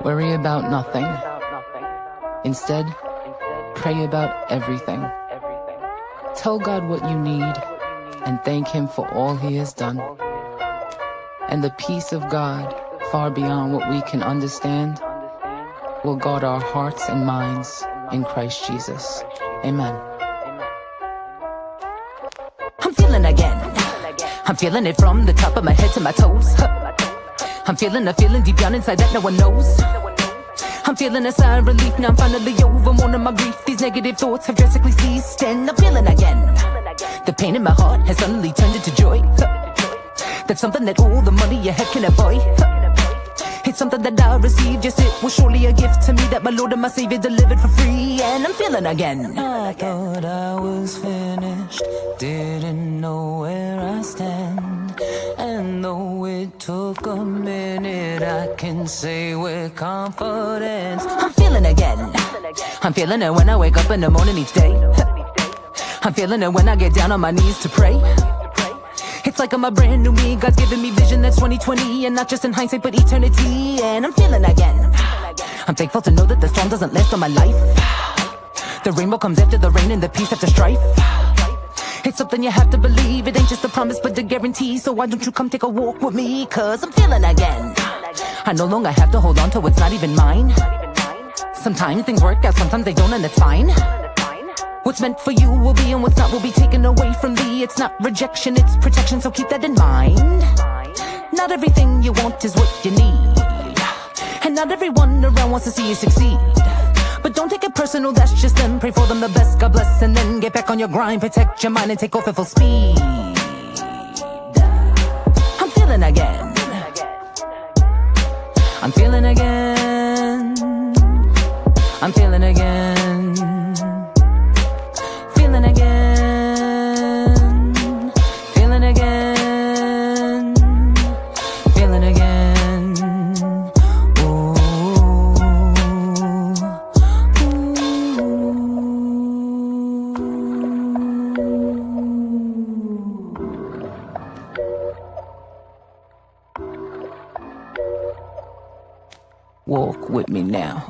Worry about nothing. Instead, pray about everything. Tell God what you need and thank Him for all He has done. And the peace of God, far beyond what we can understand, will guard our hearts and minds in Christ Jesus. Amen. I'm feeling again. I'm feeling it from the top of my head to my toes. I'm feeling a feeling deep down inside that no one knows. I'm feeling a sigh of relief, now I'm finally over one of my grief. These negative thoughts have drastically ceased, and I'm feeling again. The pain in my heart has suddenly turned into joy. That's something that all the money you have can avoid. It's something that I received, yes, it was surely a gift to me that my Lord and my Savior delivered for free, and I'm feeling again. I thought I was finished, didn't know where I stand. And though it took a minute, I can say with confidence, I'm feeling again. I'm feeling it when I wake up in the morning each day. I'm feeling it when I get down on my knees to pray. It's like I'm a brand new me, God's giving me vision that's 2020, and not just in hindsight but eternity, and I'm feeling again. I'm thankful to know that the storm doesn't last all my life. The rainbow comes after the rain and the peace after strife. It's something you have to believe, it ain't just a promise but a guarantee, so why don't you come take a walk with me, cause I'm feeling again. I no longer have to hold on to what's not even mine. Sometimes things work out, sometimes they don't, and it's fine. What's meant for you will be, and what's not will be taken away from thee. It's not rejection, it's protection, so keep that in mind. Not everything you want is what you need, and not everyone around wants to see you succeed. But don't take it personal, that's just them. Pray for them the best, God bless, and then get back on your grind. Protect your mind and take off at full speed. I'm feeling again. I'm feeling again. I'm feeling again. Feeling again. Feeling again. Feeling again. Ooh. Walk with me now.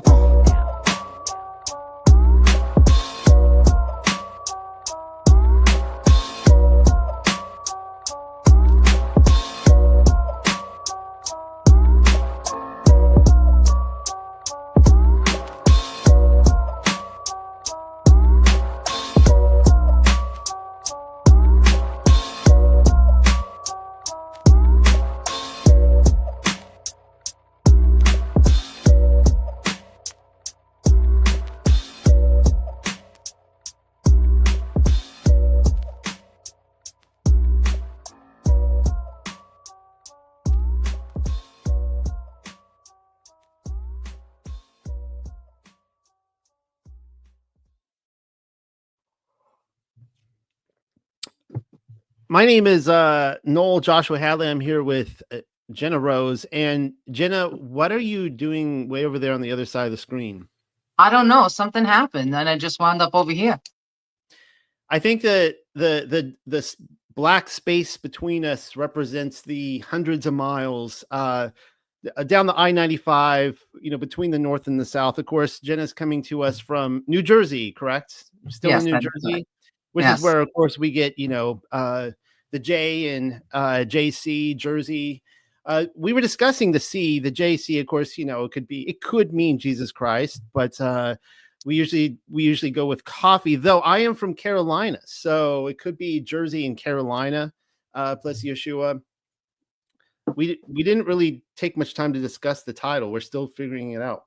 My name is Noel Joshua Hadley. I'm here with Jenna Rose. And Jenna, what are you doing way over there on the other side of the screen? I don't know. Something happened, and I just wound up over here. I think that the black space between us represents the hundreds of miles down the I-95, between the north and the south. Of course, Jenna's coming to us from New Jersey, correct? Still Yes, in New that's Jersey, right. which Yes. is where, of course, we get, the J and JC, Jersey. We were discussing the C, the JC, of course, it could mean Jesus Christ, but we usually go with coffee, though I am from Carolina, so it could be Jersey and Carolina, plus Yeshua. We didn't really take much time to discuss the title. We're still figuring it out.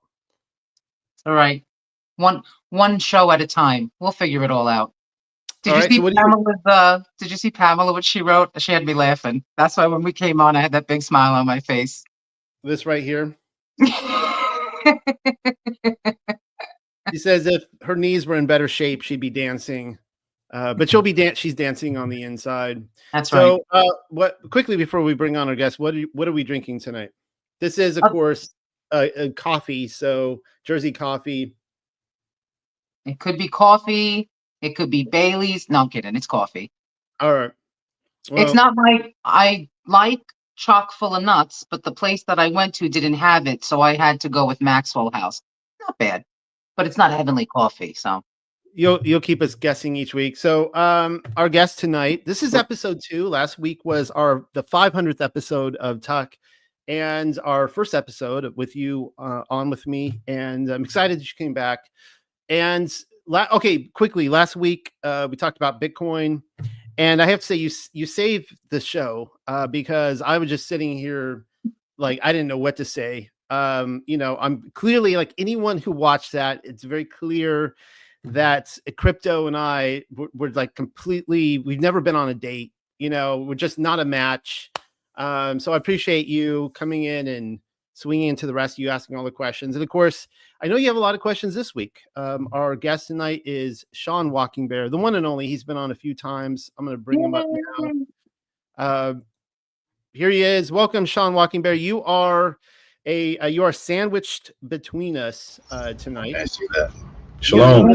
All right. One show at a time. We'll figure it all out. Did you see Pamela, what she wrote? She had me laughing. That's why when we came on, I had that big smile on my face. This right here. She says if her knees were in better shape, she'd be dancing. But she's dancing on the inside. That's right. So quickly before we bring on our guest, what are we drinking tonight? This is, of course, a coffee. So Jersey coffee. It could be coffee. It could be Bailey's. No, I'm kidding. It's coffee. All right. Well, it's not like I like chock full of nuts, but the place that I went to didn't have it, so I had to go with Maxwell House. Not bad, but it's not heavenly coffee, so. You'll keep us guessing each week. So our guest tonight, this is episode 2. Last week was the 500th episode of TUC, and our first episode with you on with me, and I'm excited that you came back. And quickly, last week we talked about Bitcoin, and I have to say you saved the show because I was just sitting here like I didn't know what to say. I'm clearly, like, anyone who watched that, it's very clear that crypto and I were like completely, we've never been on a date, we're just not a match. So I appreciate you coming in and swinging into the rest of you, asking all the questions. And of course, I know you have a lot of questions this week. Our guest tonight is Shaman Walking Bear, the one and only. He's been on a few times. I'm going to bring him up now. Here he is. Welcome, Shaman Walking Bear. You are sandwiched between us tonight. I see that. Shalom.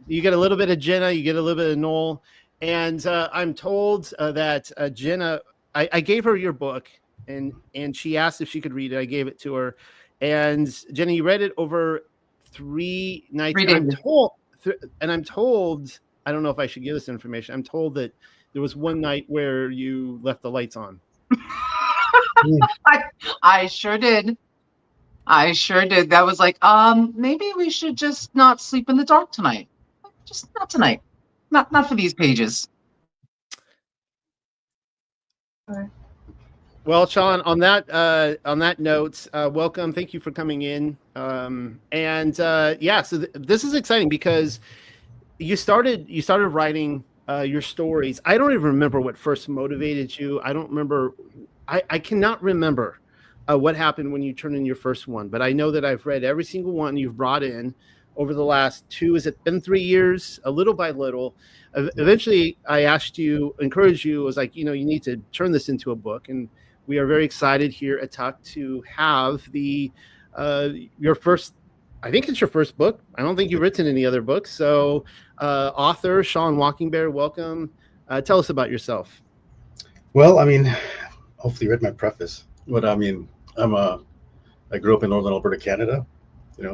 You get a little bit of Jenna, you get a little bit of Noel, and I'm told that Jenna, I gave her your book, and she asked if she could read it. I gave it to her, and Jenna, you read it over 3 nights. I'm told, I don't know if I should give this information. I'm told that there was one night where you left the lights on. I sure did. That was like, maybe we should just not sleep in the dark tonight. Just not tonight. Not for these pages. Well, Sean, on that note, welcome. Thank you for coming in. So this is exciting because you started writing your stories. I don't even remember what first motivated you. I don't remember. I cannot remember what happened when you turned in your first one, but I know that I've read every single one you've brought in over the last 2. Has it been 3 years? A little by little. Eventually, I encouraged you. I was like, you need to turn this into a book, and we are very excited here at TUC to have your first. I think it's your first book. I don't think you've written any other books. So, author Shaman Walking Bear, welcome. Tell us about yourself. Well, hopefully you read my preface. But I grew up in northern Alberta, Canada. It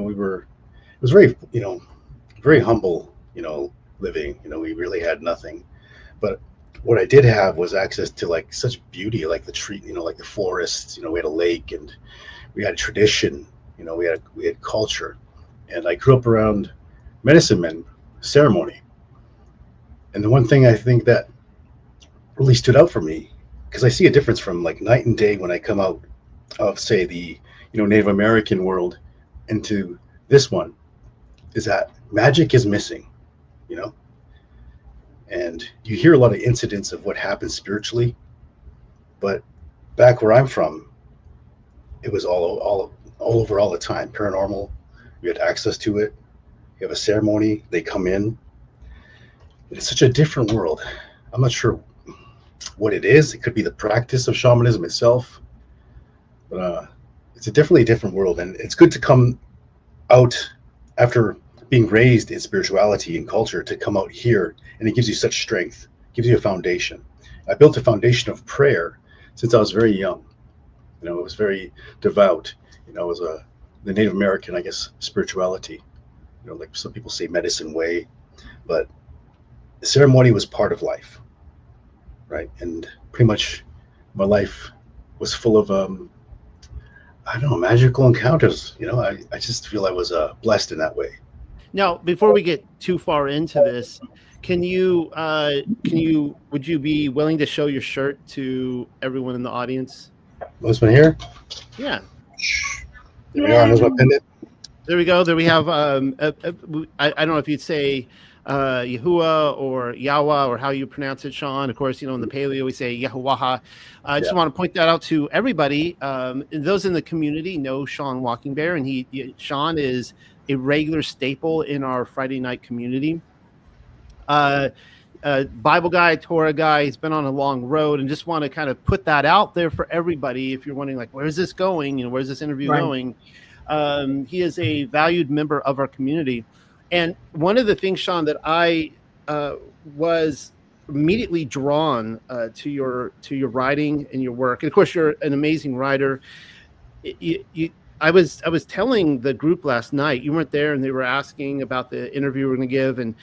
was very, very humble, living. We really had nothing. But what I did have was access to like such beauty, like the tree, like the forests. We had a lake, and we had tradition. We had culture, and I grew up around medicine men ceremony. And the one thing I think that really stood out for me, because I see a difference from like night and day when I come out of, say, the Native American world into this one, is that magic is missing, and you hear a lot of incidents of what happens spiritually, but back where I'm from, it was all over all the time. Paranormal, you had access to it. You have a ceremony, they come in. It's such a different world. I'm not sure what it is. It could be the practice of shamanism itself, but it's definitely a different world, and it's good to come out after being raised in spirituality and culture, to come out here, and it gives you such strength, gives you a foundation. I built a foundation of prayer since I was very young. I was very devout. It was the Native American, I guess, spirituality, like some people say medicine way, but the ceremony was part of life. Right. And pretty much my life was full of, magical encounters. I just feel I was blessed in that way. Now, before we get too far into this, would you be willing to show your shirt to everyone in the audience? This one here? Yeah. There we are. Here's my pendant. There we go. There we have, I don't know if you'd say Yahuwah or Yahweh, or how you pronounce it, Sean. Of course, in the Paleo we say Yahuwah. I just want to point that out to everybody. Those in the community know Shaman Walking Bear, and Sean is a regular staple in our Friday night community. Bible guy, Torah guy. He's been on a long road, and just want to kind of put that out there for everybody. If you're wondering, like, where's this going? Where's this interview going? He is a valued member of our community. And one of the things, Sean, that I was immediately drawn to your writing and your work. And of course, you're an amazing writer. I was telling the group last night, you weren't there, and they were asking about the interview we're going to give, and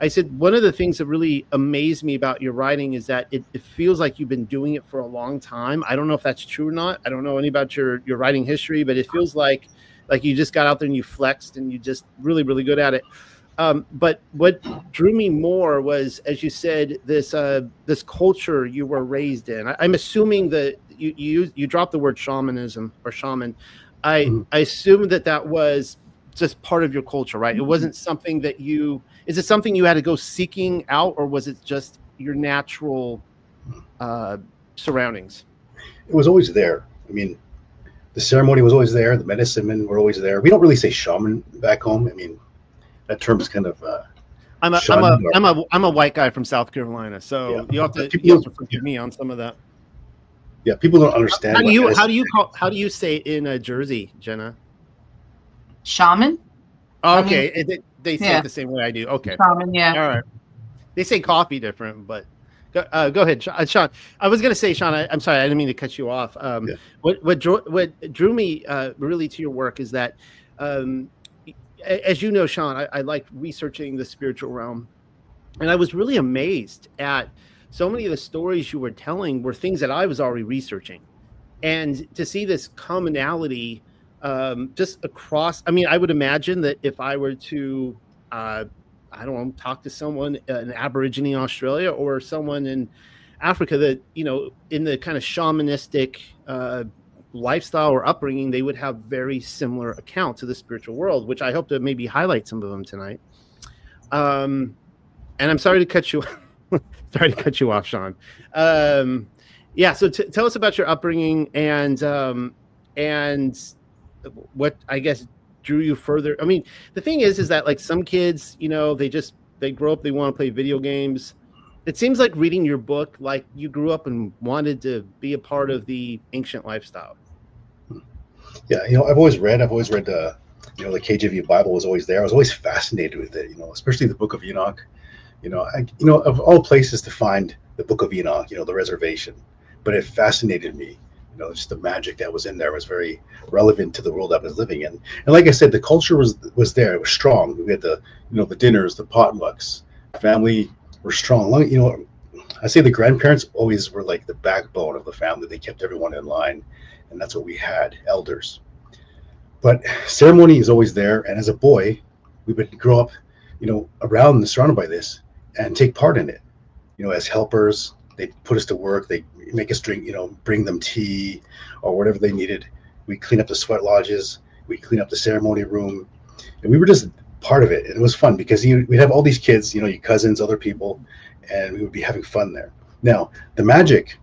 I said one of the things that really amazed me about your writing is that it feels like you've been doing it for a long time. I don't know if that's true or not. I don't know any about your writing history, but it feels like you just got out there and you flexed and you just really, really good at it. But what drew me more was, as you said, this culture you were raised in. I'm assuming that you dropped the word shamanism or shaman. I assume that was just part of your culture, right? It wasn't something that is it something you had to go seeking out, or was it just your natural surroundings? It was always there. I mean, the ceremony was always there. The medicine men were always there. We don't really say shaman back home. I mean, that term is kind of. I'm a white guy from South Carolina, so you have to forgive me on some of that. Yeah, people don't understand. How do you say it in Jersey, Jenna? Shaman. Oh, okay, they say it the same way I do. Okay, shaman. Yeah. All right. They say coffee different, but go ahead, Sean. I was going to say, Sean. I'm sorry, I didn't mean to cut you off. What drew me really to your work is that, as you know, Sean, I like researching the spiritual realm, and I was really amazed at so many of the stories you were telling were things that I was already researching, and to see this commonality just across. I mean, I would imagine that if I were to, I don't know, talk to someone, an Aborigine in Australia or someone in Africa that, in the kind of shamanistic lifestyle or upbringing, they would have very similar accounts of the spiritual world, which I hope to maybe highlight some of them tonight. And I'm sorry to cut you off, Sean. So tell us about your upbringing and what, I guess, drew you further. I mean, the thing is that like some kids, they grow up, they want to play video games. It seems like reading your book, like you grew up and wanted to be a part of the ancient lifestyle. Yeah, I've always read the KJV Bible was always there. I was always fascinated with it, especially the Book of Enoch. Of all places to find the Book of Enoch, the reservation, but it fascinated me. Just the magic that was in there was very relevant to the world I was living in. And like I said, the culture was there. It was strong. We had the dinners, the potlucks. Family were strong. I say the grandparents always were like the backbone of the family. They kept everyone in line, and that's what we had, elders. But ceremony is always there. And as a boy, we would grow up, around and surrounded by this and take part in it. As helpers, they put us to work. They make us drink, bring them tea or whatever they needed. We clean up the sweat lodges. We clean up the ceremony room. And we were just part of it. And it was fun because we'd have all these kids, your cousins, other people, and we would be having fun there. Now, the magic,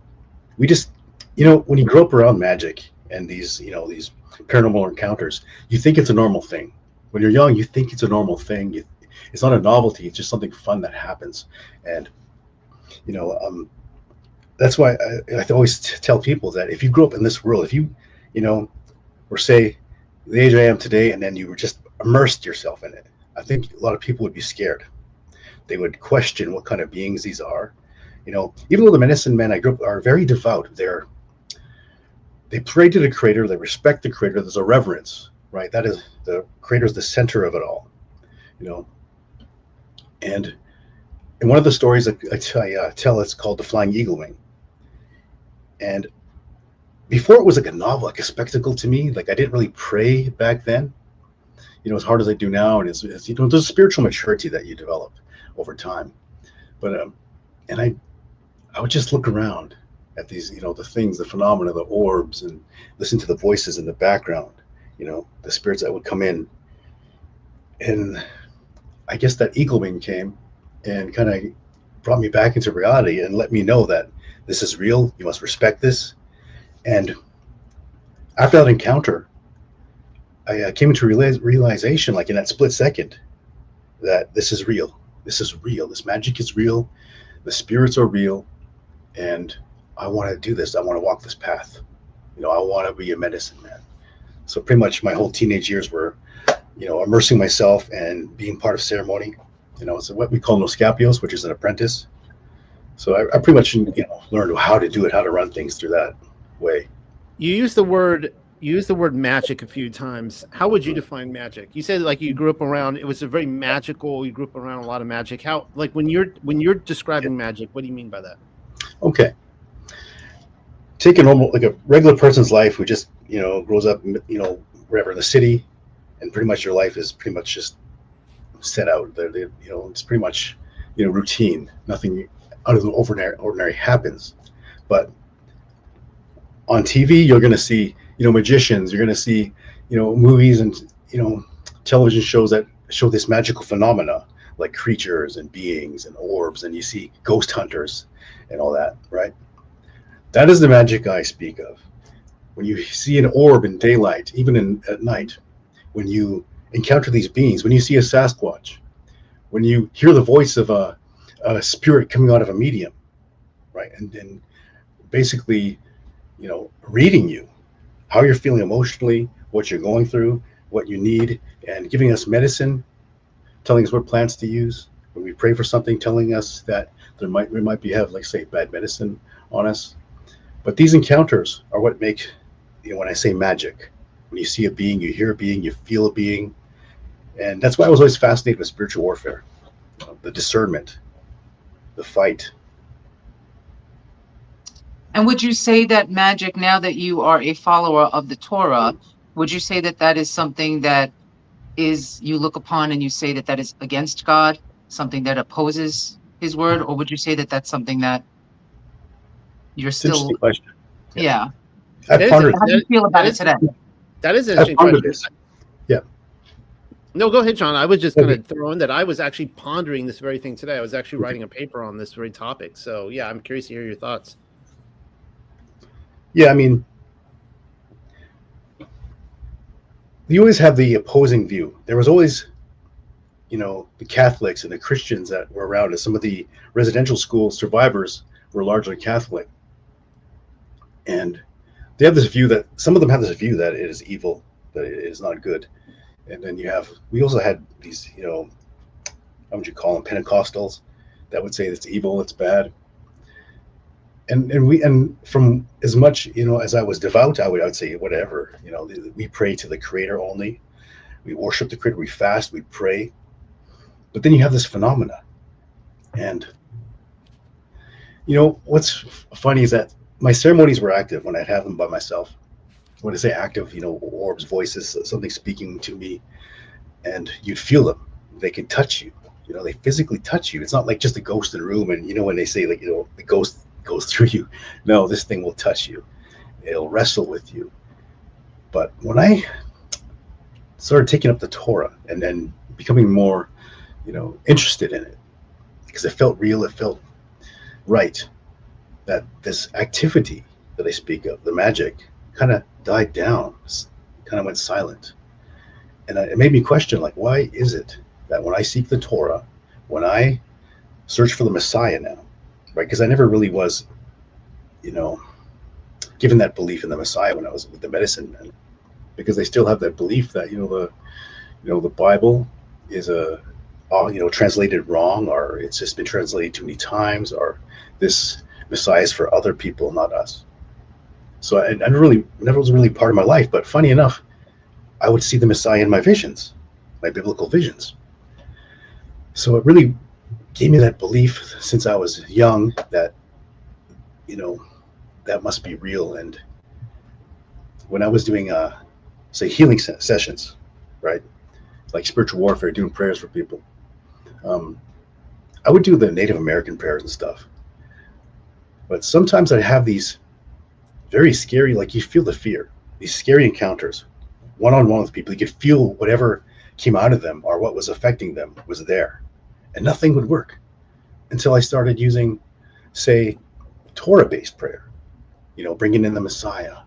we just, when you grow up around magic and these paranormal encounters, you think it's a normal thing. When you're young, you think it's a normal thing. It's not a novelty. It's just something fun that happens. And, that's why I always tell people that if you grew up in this world, if you, or say the age I am today, and then you were just immersed yourself in it, I think a lot of people would be scared. They would question what kind of beings these are. Even though the medicine men I grew up are very devout, they pray to the Creator, they respect the Creator. There's a reverence, right? That is, the Creator is the center of it all, And in one of the stories that I tell, it's called The Flying Eagle Wing. And before it was like a novel, like a spectacle to me. Like I didn't really pray back then, as hard as I do now. And it's there's a spiritual maturity that you develop over time. But and I would just look around at these, the things, the phenomena, the orbs, and listen to the voices in the background, the spirits that would come in. And I guess that eagle wing came and kind of brought me back into reality and let me know that this is real. You must respect this. And after that encounter, I came into realization, like in that split second, that this is real. This is real. This magic is real. The spirits are real. And I want to do this. I want to walk this path. I want to be a medicine man. So pretty much my whole teenage years were, immersing myself and being part of ceremony. It's what we call noscapios, which is an apprentice. So I pretty much, learned how to do it, how to run things through that way. You use the word magic a few times. How would you define magic? You said like you grew up around, it was a very magical, you grew up around a lot of magic. How, like when you're describing magic, what do you mean by that? Okay. Take a normal, like a regular person's life who just, grows up, wherever in the city, and pretty much your life is pretty much just set out there. It's pretty much, routine. Nothing out of the ordinary happens. But on TV, you're going to see, magicians. You're going to see, movies and, television shows that show this magical phenomena, like creatures and beings and orbs, and you see ghost hunters and all that, right? That is the magic I speak of. When you see an orb in daylight, even at night, when you encounter these beings, when you see a Sasquatch, when you hear the voice of a spirit coming out of a medium, right? And basically, reading you, how you're feeling emotionally, what you're going through, what you need, and giving us medicine, telling us what plants to use. When we pray for something, telling us that we might have, like, say, bad medicine on us. But these encounters are what make, when I say magic, when you see a being, you hear a being, you feel a being. And that's why I was always fascinated with spiritual warfare, the discernment, the fight. And would you say that magic, now that you are a follower of the Torah, would you say that that is something that you look upon and you say that that is against God, something that opposes his word? Or would you say that that's something that you're still... Interesting question. Yeah. I've pondered. How do you feel about it today? That is an interesting question. This. Yeah. No, go ahead, Sean. I was just going to throw in that I was actually pondering this very thing today. I was actually writing a paper on this very topic. So, yeah, I'm curious to hear your thoughts. Yeah, I mean, you always have the opposing view. There was always, the Catholics and the Christians that were around, and some of the residential school survivors were largely Catholic. And they have this view some of them have this view that it is evil, that it is not good. And then we also had these, how would you call them, Pentecostals, that would say it's evil, it's bad. And from as much, as I was devout, I would say whatever, we pray to the Creator only. We worship the Creator, we fast, we pray. But then you have this phenomena. And, what's funny is that my ceremonies were active when I'd have them by myself. When I say active, orbs, voices, something speaking to me, and you'd feel them. They can touch you. They physically touch you. It's not like just a ghost in a room. And when they say, like, the ghost goes through you, no, this thing will touch you. It'll wrestle with you. But when I started taking up the Torah and then becoming more, interested in it, because it felt real, it felt right, that this activity that I speak of, the magic, kind of died down, kind of went silent. And it made me question, like, why is it that when I seek the Torah, when I search for the Messiah now, right? Because I never really was, given that belief in the Messiah when I was with the medicine men, because they still have that belief that, the Bible is translated wrong, or it's just been translated too many times, or this Messiah is for other people, not us. So I never was really part of my life. But funny enough, I would see the Messiah in my visions, my biblical visions. So it really gave me that belief since I was young that, that must be real. And when I was doing, say, healing sessions, right, like spiritual warfare, doing prayers for people, I would do the Native American prayers and stuff. But sometimes I'd have these very scary, like, you feel the fear, these scary encounters, one-on-one with people. You could feel whatever came out of them or what was affecting them was there, and nothing would work until I started using, say, Torah-based prayer, bringing in the Messiah,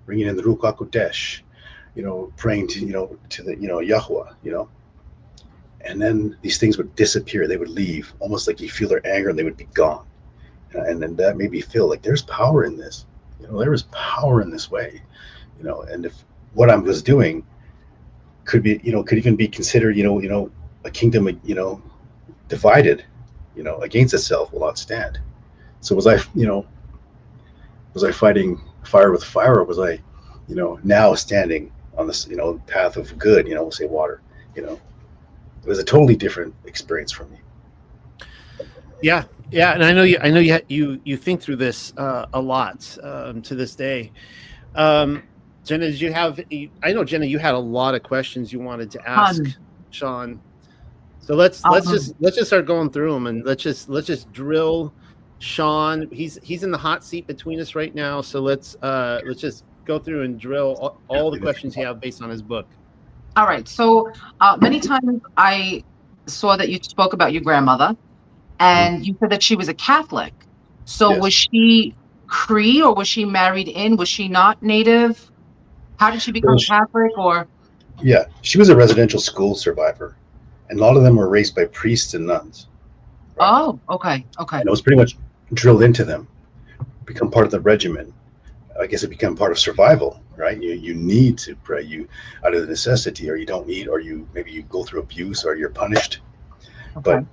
bringing in the Ruach HaKodesh, praying to, to the, Yahweh, and then these things would disappear. They would leave, almost like you feel their anger and they would be gone. And then that made me feel like there's power in this. There is power in this way, and if what I was doing could be, could even be considered, a kingdom, divided, against itself will not stand. So was I fighting fire with fire, or was I, now standing on this, path of good, we'll say water, it was a totally different experience for me. Yeah. And I know you think through this a lot to this day. Jenna, Jenna, you had a lot of questions you wanted to ask Sean. So let's just start going through them, and let's just drill Sean. He's in the hot seat between us right now. So let's just go through and drill all the questions you have based on his book. All right. So many times I saw that you spoke about your grandmother, and you said that she was a Catholic. So was she Cree, or was she married in? Was she not Native? How did she become Catholic? Or she was a residential school survivor, and a lot of them were raised by priests and nuns. Right? Oh, okay. And it was pretty much drilled into them, become part of the regimen. I guess it became part of survival, right? You need to pray, you out of the necessity, or you don't need, or maybe you go through abuse, or you're punished. Okay. But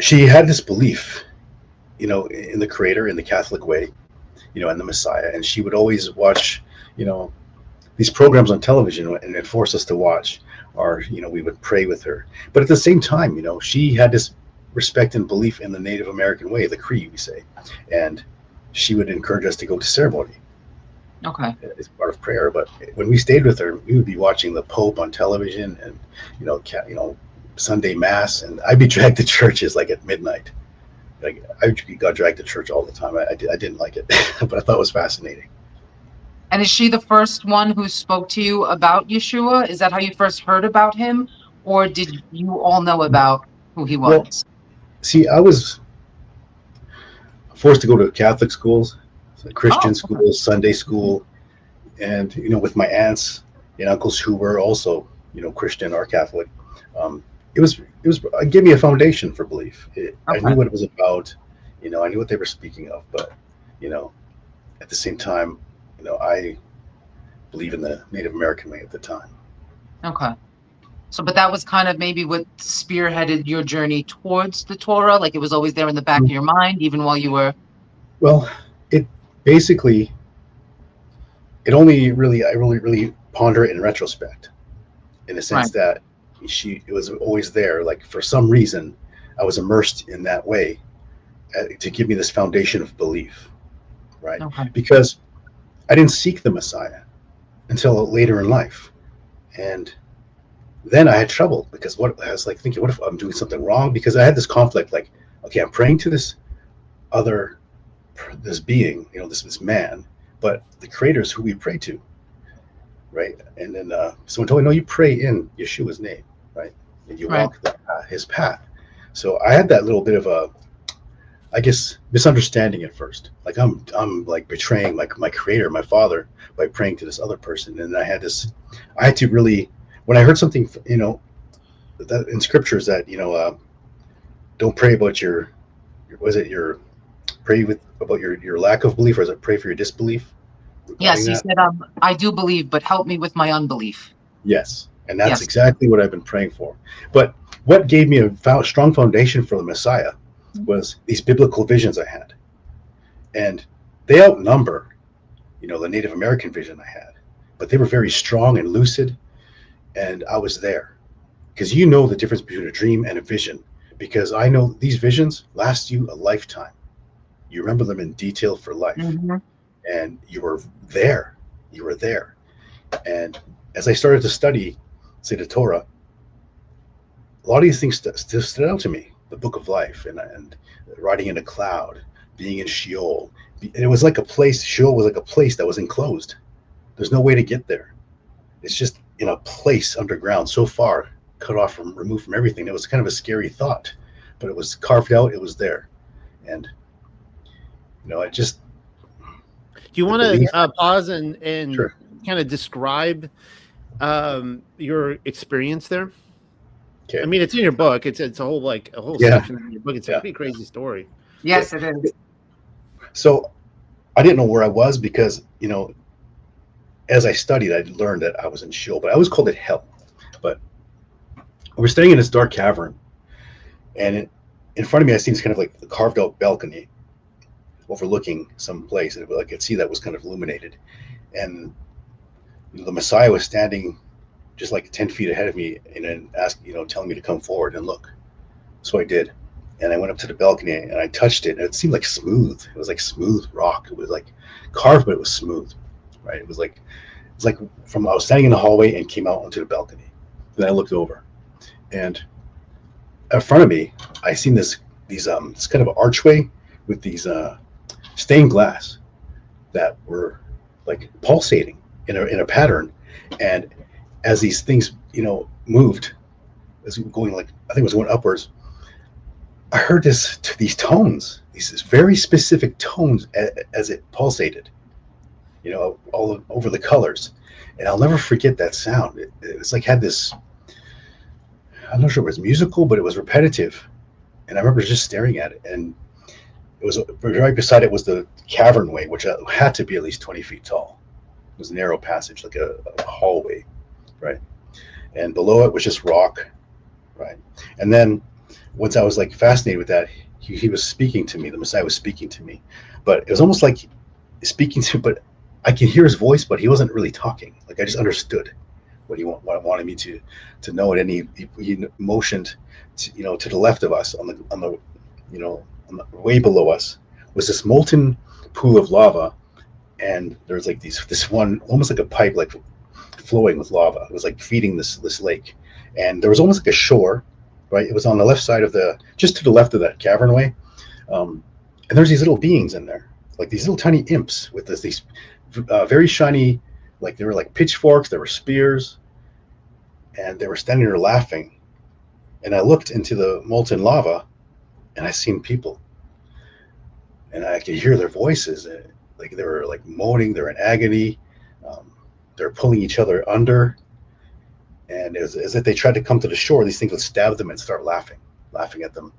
she had this belief, in the Creator, in the Catholic way, and the Messiah, and she would always watch, these programs on television and force us to watch, or we would pray with her. But at the same time, she had this respect and belief in the Native American way, the Cree, we say, and she would encourage us to go to ceremony. Okay. As part of prayer. But when we stayed with her, we would be watching the Pope on television, and Sunday Mass, and I'd be dragged to churches like at midnight. Like I got dragged to church all the time. I didn't like it, but I thought it was fascinating. And is she the first one who spoke to you about Yeshua? Is that how you first heard about him, or did you all know about who he was? Well, see, I was forced to go to Catholic schools, Christian schools, Sunday school, and with my aunts and uncles who were also Christian or Catholic. It gave me a foundation for belief. I knew what it was about, I knew what they were speaking of, but at the same time, I believe in the Native American way at the time. Okay. So, but that was kind of maybe what spearheaded your journey towards the Torah? Like it was always there in the back of your mind, even while you were... Well, it basically, I only really ponder it in retrospect, in the sense that it was always there. Like for some reason, I was immersed in that way to give me this foundation of belief, right? Okay. Because I didn't seek the Messiah until later in life. And then I had trouble because I was like thinking, what if I'm doing something wrong? Because I had this conflict, like, okay, I'm praying to this being, this man, but the Creator is who we pray to, right? And then someone told me, no, you pray in Yeshua's name, right? And you walk his path. So I had that little bit of a, I guess, misunderstanding at first. Like I'm like betraying like my Creator, my Father, by praying to this other person. And I had to really, when I heard something, that in scriptures that, don't pray about about your lack of belief, or is it pray for your disbelief? Yes, you said, I do believe, but help me with my unbelief. Yes. And that's exactly what I've been praying for. But what gave me a strong foundation for the Messiah was these biblical visions I had. And they outnumber, the Native American vision I had. But they were very strong and lucid. And I was there. Because the difference between a dream and a vision. Because I know these visions last you a lifetime. You remember them in detail for life. Mm-hmm. And you were there. And as I started to study, say, the Torah, a lot of these things stood out to me. The book of life, and riding in a cloud, being in Sheol. It was like a place, Sheol was like a place that was enclosed. There's no way to get there. It's just in a place underground, so far, removed from everything. It was kind of a scary thought, but it was carved out, it was there. And, I just... Do you want to pause and Sure. kind of describe your experience there? Okay. I mean, it's in your book. It's a whole section in your book. It's a pretty crazy story. Yes, it is. So I didn't know where I was because, as I studied, I learned that I was in Sheol, but I always called it hell. But we're staying in this dark cavern, and in front of me, I see this kind of like the carved out balcony, overlooking some place, and I could see that was kind of illuminated. And the Messiah was standing just like 10 feet ahead of me, and then telling me to come forward and look. So I did. And I went up to the balcony and I touched it, and it seemed like smooth. It was like smooth rock. It was like carved, but it was smooth, right? It's like I was standing in the hallway and came out onto the balcony. Then I looked over, and in front of me, I seen this kind of archway with these stained glass that were like pulsating in a pattern. And as these things, moved, as going, like, I think it was going upwards, I heard these tones, these very specific tones as it pulsated, all over the colors. And I'll never forget that sound. It's like had this, I'm not sure it was musical, but it was repetitive. And I remember just staring at it. And it was right beside it was the cavernway, which had to be at least 20 feet tall. It was a narrow passage, like a hallway, right? And below it was just rock, right? And then once I was like fascinated with that, he was speaking to me. The Messiah was speaking to me, but it was almost like speaking to, but I could hear his voice, but he wasn't really talking. Like I just understood what he wanted me to know. And then he motioned to, to the left of us on the way below us was this molten pool of lava. And there's like this one, almost like a pipe, like flowing with lava. It was like feeding this lake. And there was almost like a shore, right? It was on the left side just to the left of that cavernway. And there's these little beings in there, like these little tiny imps with these very shiny, like they were like pitchforks, there were spears, and they were standing there laughing. And I looked into the molten lava, and I seen people, and I could hear their voices. Like they were like moaning, they're in agony. They're pulling each other under. And it was as if they tried to come to the shore, these things would stab them and start laughing at them.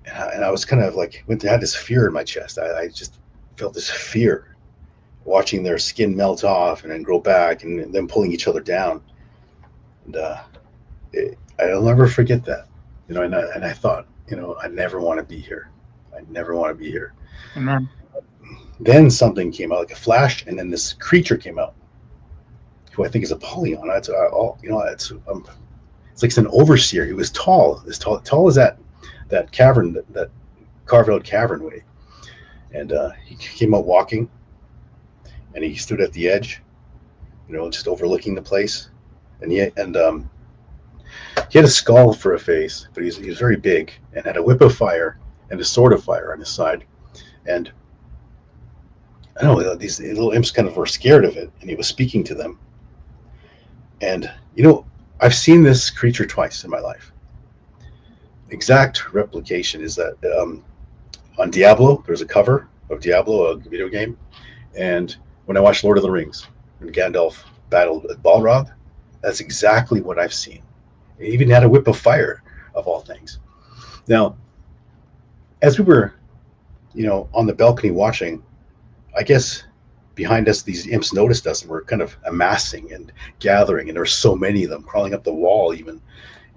And I was kind of like, I had this fear in my chest. I just felt this fear, watching their skin melt off and then grow back, and them pulling each other down. And I'll never forget that, and I thought, I never want to be here. I never want to be here. Amen. Then something came out like a flash, and then this creature came out, who I think is a Pollyon. It's like an overseer. He was tall, as tall as that cavern, that carved out cavernway. And he came out walking, and he stood at the edge, just overlooking the place. And he had a skull for a face, but he was very big and had a whip of fire and a sword of fire on his side. And I don't know, these little imps kind of were scared of it, and he was speaking to them. And, I've seen this creature twice in my life. Exact replication is that on Diablo, there's a cover of Diablo, a video game. And when I watched Lord of the Rings, when Gandalf battled with Balrog, that's exactly what I've seen. It even had a whip of fire, of all things. Now, as we were, on the balcony watching, I guess behind us, these imps noticed us and were kind of amassing and gathering, and there were so many of them crawling up the wall even.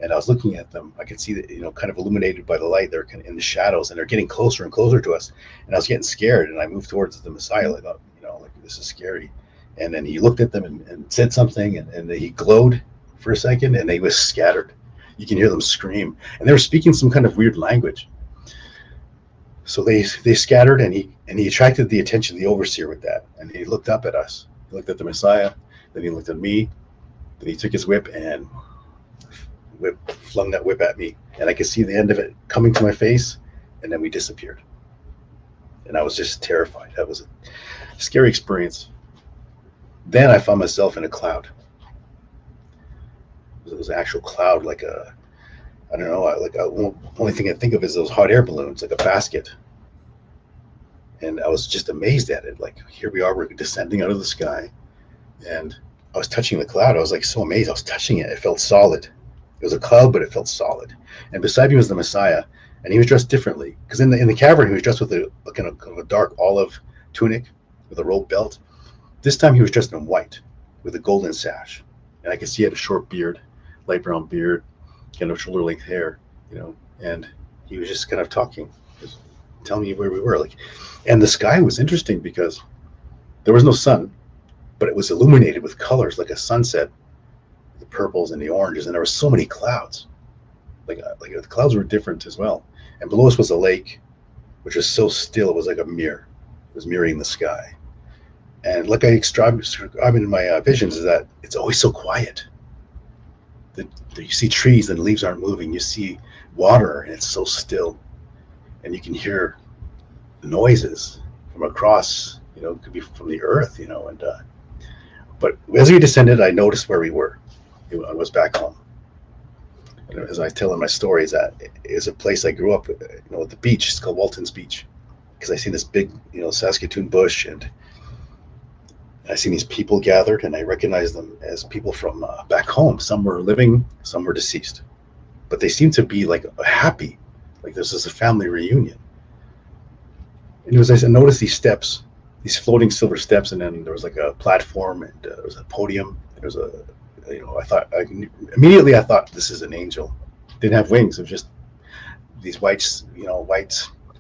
And I was looking at them. I could see that, kind of illuminated by the light. They're kind of in the shadows, and they're getting closer and closer to us. And I was getting scared, and I moved towards the Messiah. I thought, like, this is scary. And then he looked at them and said something, and then he glowed for a second, and they was scattered. You can hear them scream, and they were speaking some kind of weird language. So they scattered, and he attracted the attention of the overseer with that. And he looked up at us. He looked at the Messiah, then he looked at me, then he took his whip and flung that whip at me, and I could see the end of it coming to my face, and then we disappeared. And I was just terrified. That was a scary experience. Then I found myself in a cloud. It was an actual cloud, like only thing I think of is those hot air balloons, like a basket. And I was just amazed at it. Like, here we are, we're descending out of the sky, and I was touching the cloud. I was like so amazed. I was touching it. It felt solid. It was a cloud, but it felt solid. And beside me was the Messiah, and he was dressed differently. Because in the cavern, he was dressed with a kind of a dark olive tunic with a rope belt. This time he was dressed in white with a golden sash. And I could see he had a short beard, light brown beard, kind of shoulder-length hair, and he was just kind of talking. tell me where we were. Like, and the sky was interesting because there was no sun, but it was illuminated with colors like a sunset, the purples and the oranges, and there were so many clouds. Like the clouds were different as well. And below us was a lake, which was so still, it was like a mirror. It was mirroring the sky. And like I described in my visions, is that it's always so quiet. You see trees and the leaves aren't moving. You see water and it's so still. And you can hear noises from across, it could be from the earth, and but as we descended, I noticed where we were. I was back home. And as I tell in my stories, that is a place I grew up, at the beach. It's called Walton's Beach, because I see this big, Saskatoon bush, and I seen these people gathered, and I recognized them as people from back home. Some were living, some were deceased, but they seemed to be like happy, like this is a family reunion. And it was, I noticed these steps, these floating silver steps, and then there was like a platform, and there was a podium. There was a, immediately I thought this is an angel. Didn't have wings. It was just these white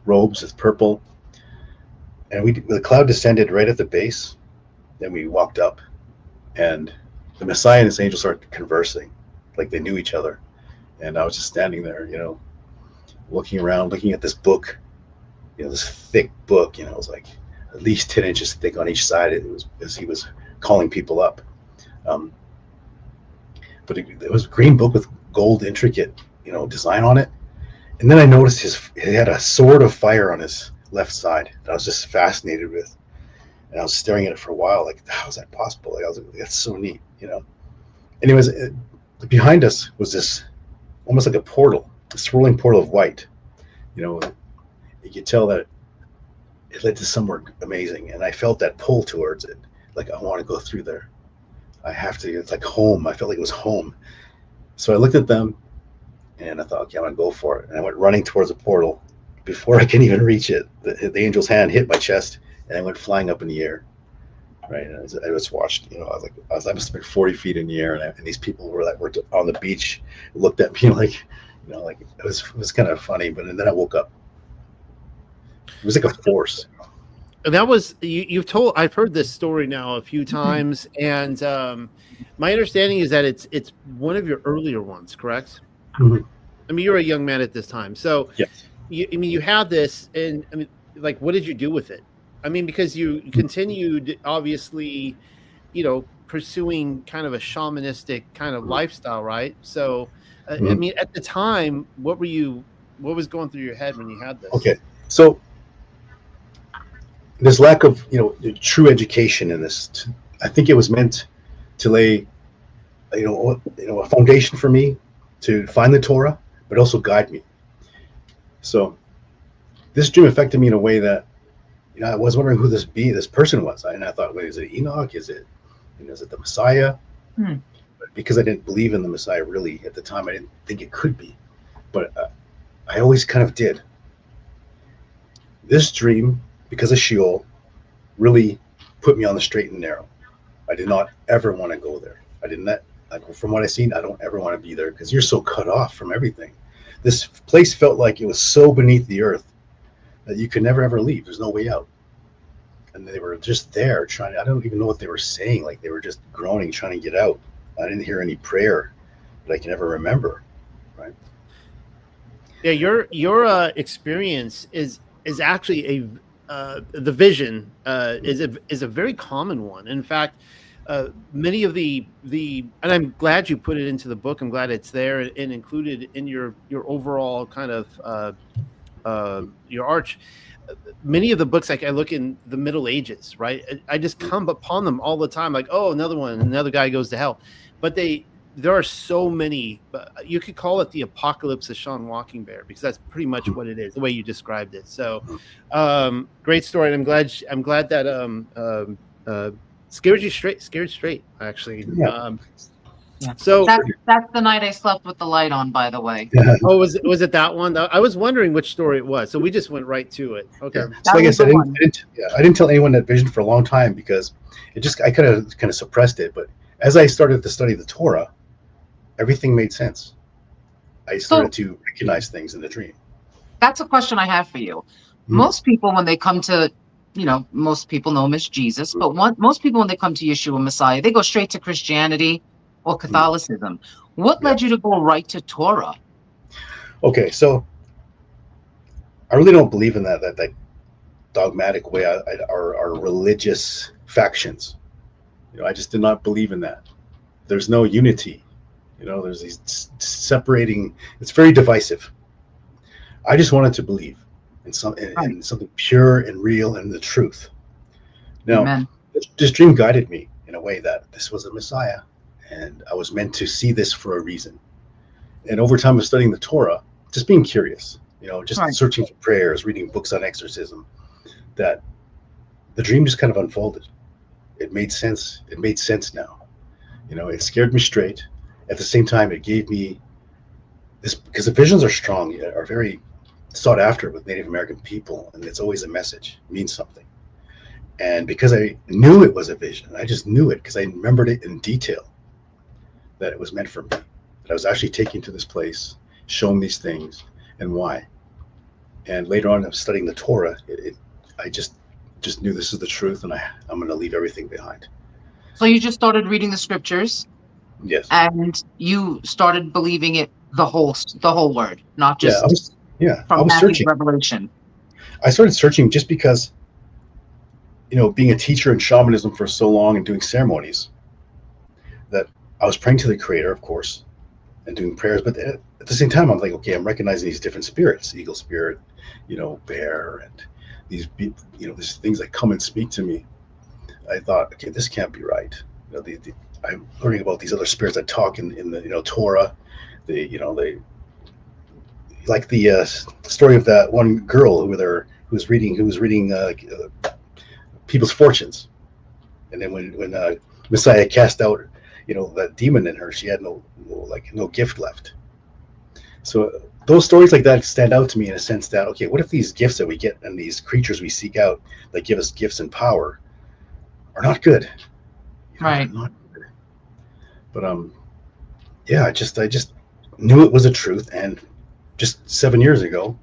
robes with purple. And the cloud descended right at the base. Then we walked up, and the Messiah and his angel started conversing, like they knew each other. And I was just standing there, looking around, looking at this book, this thick book. It was like at least 10 inches thick on each side. It was as he was calling people up. But it was a green book with gold intricate, design on it. And then I noticed he had a sword of fire on his left side that I was just fascinated with. And I was staring at it for a while, like, how is that possible? Like, I was like, that's so neat, Anyways, behind us was this, almost like a portal, a swirling portal of white. You could tell that it led to somewhere amazing. And I felt that pull towards it. Like, I want to go through there. I have to, it's like home. I felt like it was home. So I looked at them, and I thought, okay, I'm going to go for it. And I went running towards the portal. Before I can even reach it, the angel's hand hit my chest, and I went flying up in the air. Right, and I was watched. I must have been 40 feet in the air, and these people were on the beach, looked at me like, like it was kind of funny. But then I woke up. It was like a force. And that was I've heard this story now a few times, and my understanding is that it's one of your earlier ones, correct? Mm-hmm. I mean, you're a young man at this time, so yes. You had this, and I mean, like, what did you do with it? I mean, because you continued, obviously, pursuing kind of a shamanistic kind of lifestyle, right? So, I mean, at the time, what was going through your head when you had this? Okay, so there's lack of, true education in this. I think it was meant to lay, a foundation for me to find the Torah, but also guide me. So this dream affected me in a way that, I was wondering who this person was. And I thought, wait, is it Enoch? Is it the Messiah? But because I didn't believe in the Messiah really at the time, I didn't think it could be. But I always kind of did. This dream, because of Sheol, really put me on the straight and narrow. I did not ever want to go there. I didn't. From what I've seen, I don't ever want to be there because you're so cut off from everything. This place felt like it was so beneath the earth that you could never ever leave. There's no way out. And they were just there trying. I don't even know what they were saying. Like they were just groaning, trying to get out. I didn't hear any prayer that I can ever remember. Right. Yeah, your experience is actually the vision is a very common one. In fact, many of the and I'm glad you put it into the book. I'm glad it's there and included in your overall kind of your arch. Many of the books, like I look in the Middle Ages, right? I just come upon them all the time, like, oh, another one, another guy goes to hell. But there are so many. You could call it the apocalypse of Sean Walking Bear because that's pretty much what it is, the way you described it. So, great story, and I'm glad that scared you straight, actually. Yeah. So that's the night I slept with the light on, by the way. Oh, was it that one? I was wondering which story it was, so we just went right to it. Okay. Yeah. So like I said, I didn't tell anyone that vision for a long time because I kind of suppressed it. But as I started to study the Torah, everything made sense. I started to recognize things in the dream. That's a question I have for you. most people, when they come to, most people know him as Jesus, but most people, when they come to Yeshua Messiah, they go straight to Christianity or Catholicism. What led you to go right to Torah? Okay, so I really don't believe in that dogmatic way, our religious factions. I just did not believe in that. There's no unity. There's these separating. It's very divisive. I just wanted to believe in something pure and real and the truth. Now, Amen. This dream guided me in a way that this was a Messiah, and I was meant to see this for a reason. And over time of studying the Torah, just being curious, just searching for prayers, reading books on exorcism, that the dream just kind of unfolded. It made sense. It made sense now. It scared me straight. At the same time, it gave me this, because the visions are strong, are very sought after with Native American people, and it's always a message, it means something. And because I knew it was a vision, I just knew it because I remembered it in detail, that it was meant for me, that I was actually taken to this place, shown these things, and why. And later on, I'm studying the Torah. I just knew this is the truth, and I'm going to leave everything behind. So you just started reading the scriptures. Yes. And you started believing it, the whole word, not just I was searching. Revelation. I started searching just because, being a teacher in shamanism for so long and doing ceremonies, that I was praying to the Creator, of course, and doing prayers. But at the same time, I'm like, okay, I'm recognizing these different spirits, eagle spirit, bear, and these things that come and speak to me. I thought, okay, this can't be right. I'm learning about these other spirits that talk in the Torah. They like the story of that one girl who was reading people's fortunes, and then when Messiah cast out that demon in her, she had no gift left. So those stories like that stand out to me in a sense that, okay, what if these gifts that we get and these creatures we seek out that give us gifts and power are not good? Right. But I just knew it was a truth, and just 7 years ago,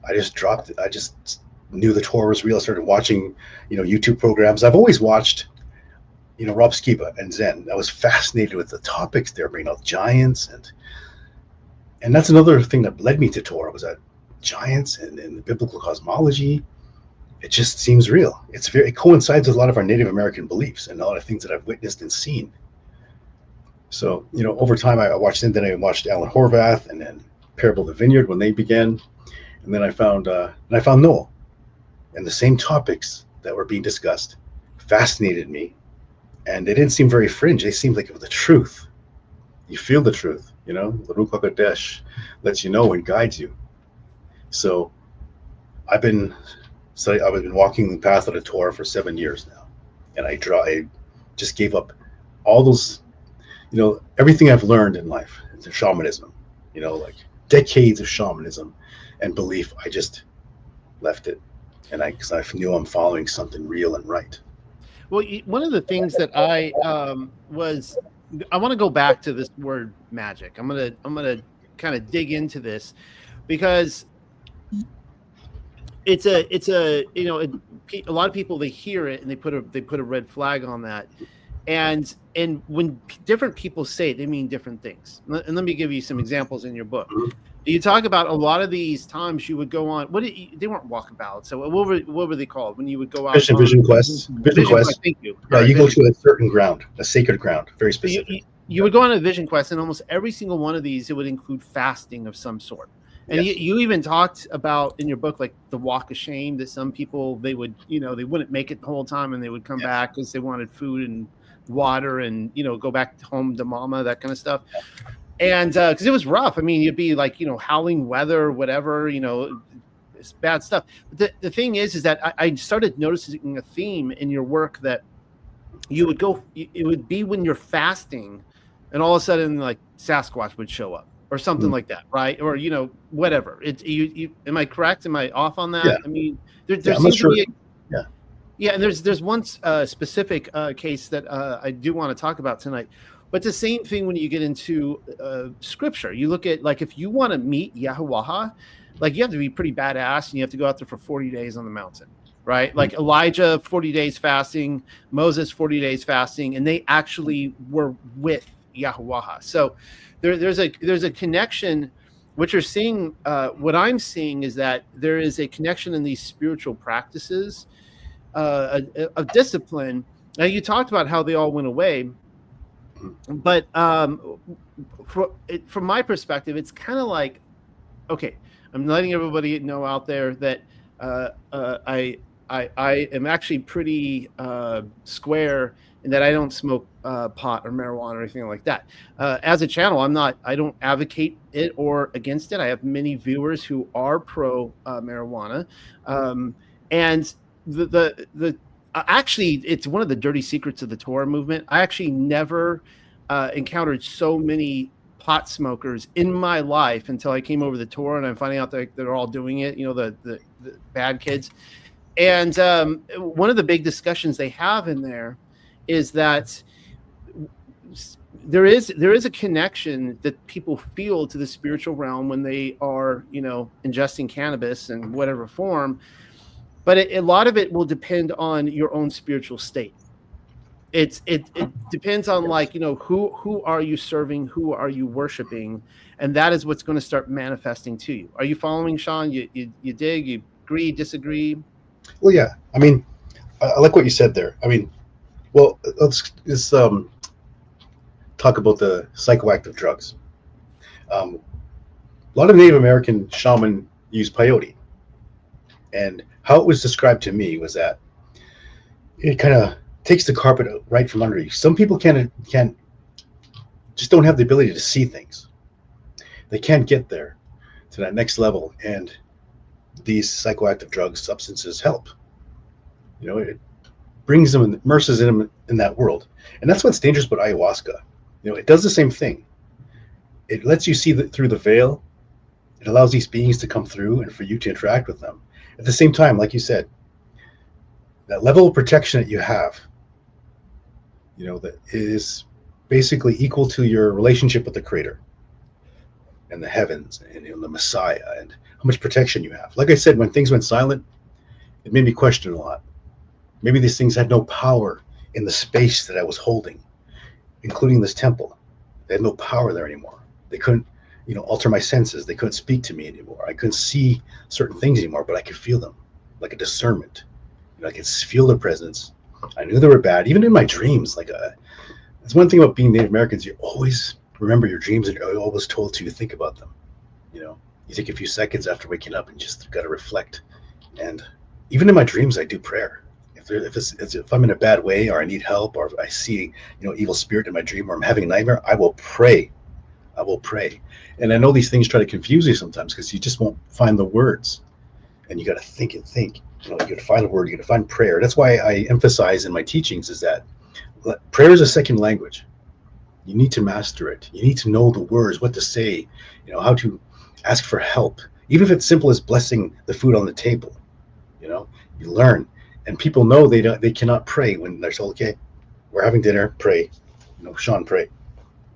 I just dropped it. I just knew the Torah was real. I started watching, YouTube programs. I've always watched, Rob Skiba and Zen. I was fascinated with the topics they're bringing out, giants, and that's another thing that led me to Torah, was that giants and the biblical cosmology. It just seems real. It coincides with a lot of our Native American beliefs and a lot of things that I've witnessed and seen. So, over time, I watched them. Then I watched Alan Horvath, and then Parable of the Vineyard when they began, and then I found Noel, and the same topics that were being discussed fascinated me, and they didn't seem very fringe. They seemed like it was the truth. You feel the truth, the Ruach HaKodesh lets you know and guides you. So, I've been walking the path of the Torah for 7 years now, and I just gave up all those. Everything I've learned in life, into shamanism, like decades of shamanism and belief, I just left it. And because I knew I'm following something real and right. Well, one of the things that I want to go back to this word magic. I'm gonna kind of dig into this, because it's a lot of people, they hear it and they put a red flag on that. And when different people say it, they mean different things. And let me give you some examples in your book. You talk about a lot of these times you would go on. They weren't walkabouts. So what were they called when you would go out? Vision quests. Vision quest. Thank you. Yeah, you go to a certain ground, a sacred ground, very specific. You would go on a vision quest, and almost every single one of these, it would include fasting of some sort. And yes. you even talked about in your book, like the walk of shame, that some people, they would, they wouldn't make it the whole time, and they would come back because they wanted food and water and go back home to mama, that kind of stuff. And because it was rough. I mean, you'd be like howling weather, whatever, it's bad stuff. But the thing is that I started noticing a theme in your work, that you would go, it would be when you're fasting, and all of a sudden, like, Sasquatch would show up or something like that, right? Or whatever. You am I correct? Am I off on that? Yeah. I mean, there I'm seems not to sure. be Yeah, and there's one specific case that I do want to talk about tonight. But the same thing when you get into scripture. You look at, like, if you want to meet Yahuwah, like you have to be pretty badass, and you have to go out there for 40 days on the mountain, right? Like Elijah, 40 days fasting, Moses, 40 days fasting, and they actually were with Yahweh. So there's a connection. What you're seeing, what I'm seeing is that there is a connection in these spiritual practices of discipline. Now, you talked about how they all went away, but from my perspective, it's kind of like, okay, I'm letting everybody know out there that I am actually pretty square in that I don't smoke pot or marijuana or anything like that. As a channel, I don't advocate it or against it. I have many viewers who are pro marijuana, and actually, it's one of the dirty secrets of the Torah movement. I actually never encountered so many pot smokers in my life until I came over the Torah, and I'm finding out that they're all doing it, the bad kids. And one of the big discussions they have in there is that there is a connection that people feel to the spiritual realm when they are, ingesting cannabis in whatever form. But a lot of it will depend on your own spiritual state. It depends on who are you serving, who are you worshiping, and that is what's going to start manifesting to you. Are you following, Sean? You dig? You agree? Disagree? Well, yeah. I mean, I like what you said there. I mean, well, let's talk about the psychoactive drugs. A lot of Native American shaman use peyote, and how it was described to me was that it kind of takes the carpet right from under you. Some people can't just don't have the ability to see things. They can't get there to that next level, and these psychoactive drugs, substances help. It brings them and immerses them in that world, and that's what's dangerous about ayahuasca. It does the same thing. It lets you see through the veil. It allows these beings to come through and for you to interact with them. At the same time, like you said, that level of protection that you have, that is basically equal to your relationship with the Creator and the heavens and the Messiah, and how much protection you have. Like I said, when things went silent, it made me question a lot. Maybe these things had no power in the space that I was holding, including this temple. They had no power there anymore. They couldn't, alter my senses. They couldn't speak to me anymore. I couldn't see certain things anymore, but I could feel them, like a discernment. I could feel their presence. I knew they were bad, even in my dreams. It's one thing about being Native Americans. You always remember your dreams, and you're always told to think about them. You take a few seconds after waking up and just got to reflect. And even in my dreams, I do prayer. If I'm in a bad way, or I need help, or if I see evil spirit in my dream, or I'm having a nightmare, I will pray. And I know these things try to confuse you sometimes because you just won't find the words, and you got to think and think. You got to find a word. You got to find prayer. That's why I emphasize in my teachings is that prayer is a second language. You need to master it. You need to know the words, what to say, how to ask for help, even if it's simple as blessing the food on the table. You learn, and people know they cannot pray when they're told, okay, we're having dinner, pray. Sean, pray.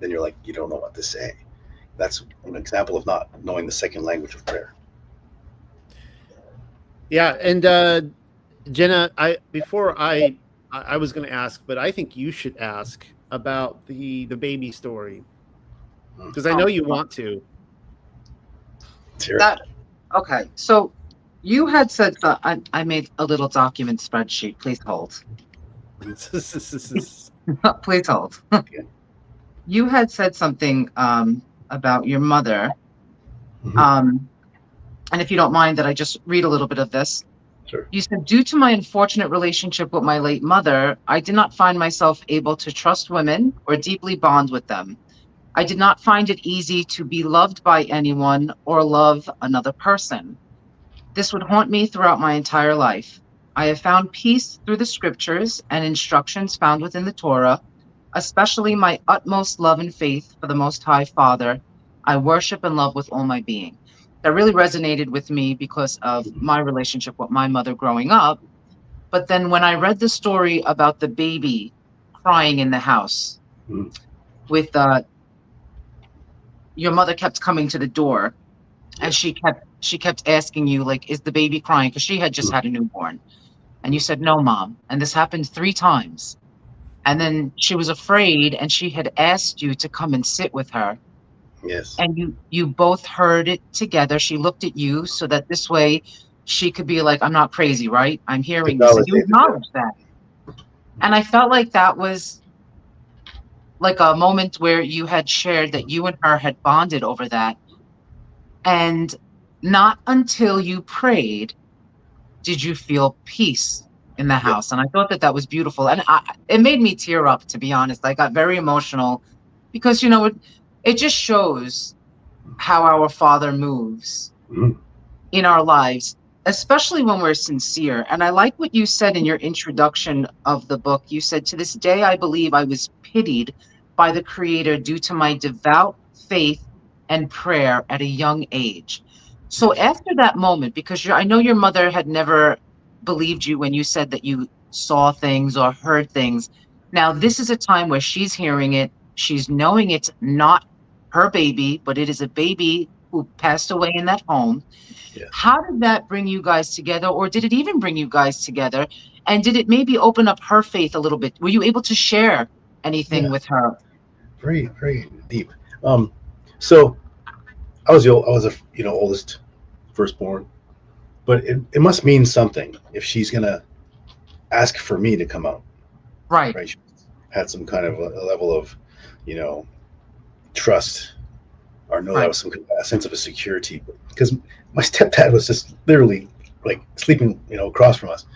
Then you're like, you don't know what to say. That's an example of not knowing the second language of prayer. Yeah, and Jenna, I was going to ask, but I think you should ask about the baby story, because I know you want to. Okay, so you had said that I made a little document spreadsheet. Please hold. Please hold. Okay. You had said something about your mother. Mm-hmm. And if you don't mind that I just read a little bit of this. Sure. You said, due to my unfortunate relationship with my late mother, I did not find myself able to trust women or deeply bond with them. I did not find it easy to be loved by anyone or love another person. This would haunt me throughout my entire life. I have found peace through the scriptures and instructions found within the Torah, especially my utmost love and faith for the Most High Father. I worship and love with all my being. That really resonated with me because of my relationship with my mother growing up. But then when I read the story about the baby crying in the house, with your mother kept coming to the door, and she she kept asking you, like, is the baby crying? Because she had just had a newborn. And you said, no, Mom. And this happened 3 times. And then she was afraid, and she had asked you to come and sit with her. Yes. And you both heard it together. She looked at you so that this way she could be like, I'm not crazy, right? I'm hearing this. And you acknowledged that. And I felt like that was like a moment where you had shared that you and her had bonded over that. And not until you prayed did you feel peace in the house. And I thought that that was beautiful. And it made me tear up, to be honest. I got very emotional because, you know, it just shows how our Father moves in our lives, especially when we're sincere. And I like what you said in your introduction of the book. You said, to this day, I believe I was pitied by the Creator due to my devout faith and prayer at a young age. So after that moment, because I know your mother had never believed you when you said that you saw things or heard things. Now, this is a time where she's hearing it. She's knowing it's not her baby, but it is a baby who passed away in that home. Yes. How did that bring you guys together, or did it even bring you guys together? And did it maybe open up her faith a little bit? Were you able to share anything with her? Very, very deep. So I was a oldest, firstborn, but it must mean something if she's gonna ask for me to come out. Right. She had some kind of a level of, trust, or know that was some kind of a sense of a security, because my stepdad was just literally like sleeping, across from us.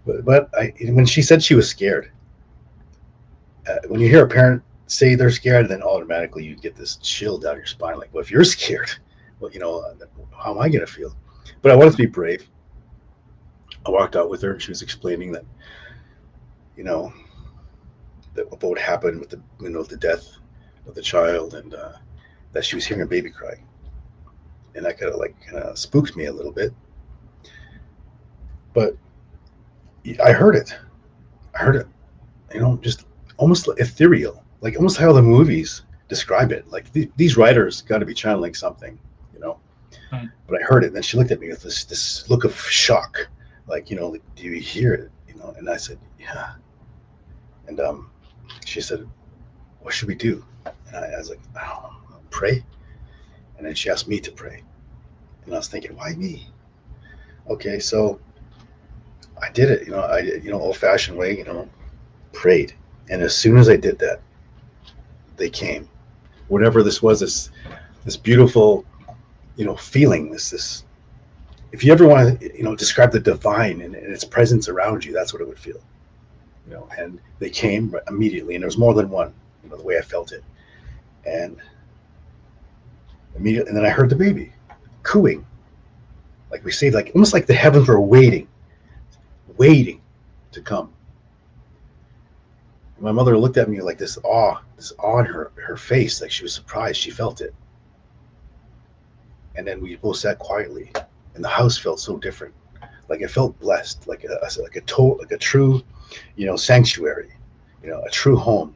But when she said she was scared, when you hear a parent say they're scared, then automatically you get this chill down your spine. Like, well, if you're scared, well, how am I going to feel? But I wanted to be brave. I walked out with her, and she was explaining that, that what would happen with the death of the child, and that she was hearing a baby cry, and that kind of spooked me a little bit. But I heard it, just almost ethereal, like almost how the movies describe it. Like these writers got to be channeling something, Right. But I heard it, and then she looked at me with this look of shock, like, do you hear it? And I said, yeah. And she said, what should we do? And I was like, I don't know, pray. And then she asked me to pray, and I was thinking, why me? Okay, so I did it. I did, old-fashioned way. Prayed, and as soon as I did that, they came. Whatever this was, this beautiful, feeling. This. If you ever want to, describe the divine and its presence around you, that's what it would feel. And they came immediately, and there was more than one. The way I felt it, and immediately, and then I heard the baby cooing, like we say, like almost like the heavens were waiting to come. My mother looked at me like this awe in her face, like she was surprised. She felt it. And then we both sat quietly, and the house felt so different. Like it felt blessed, like a true, sanctuary, a true home.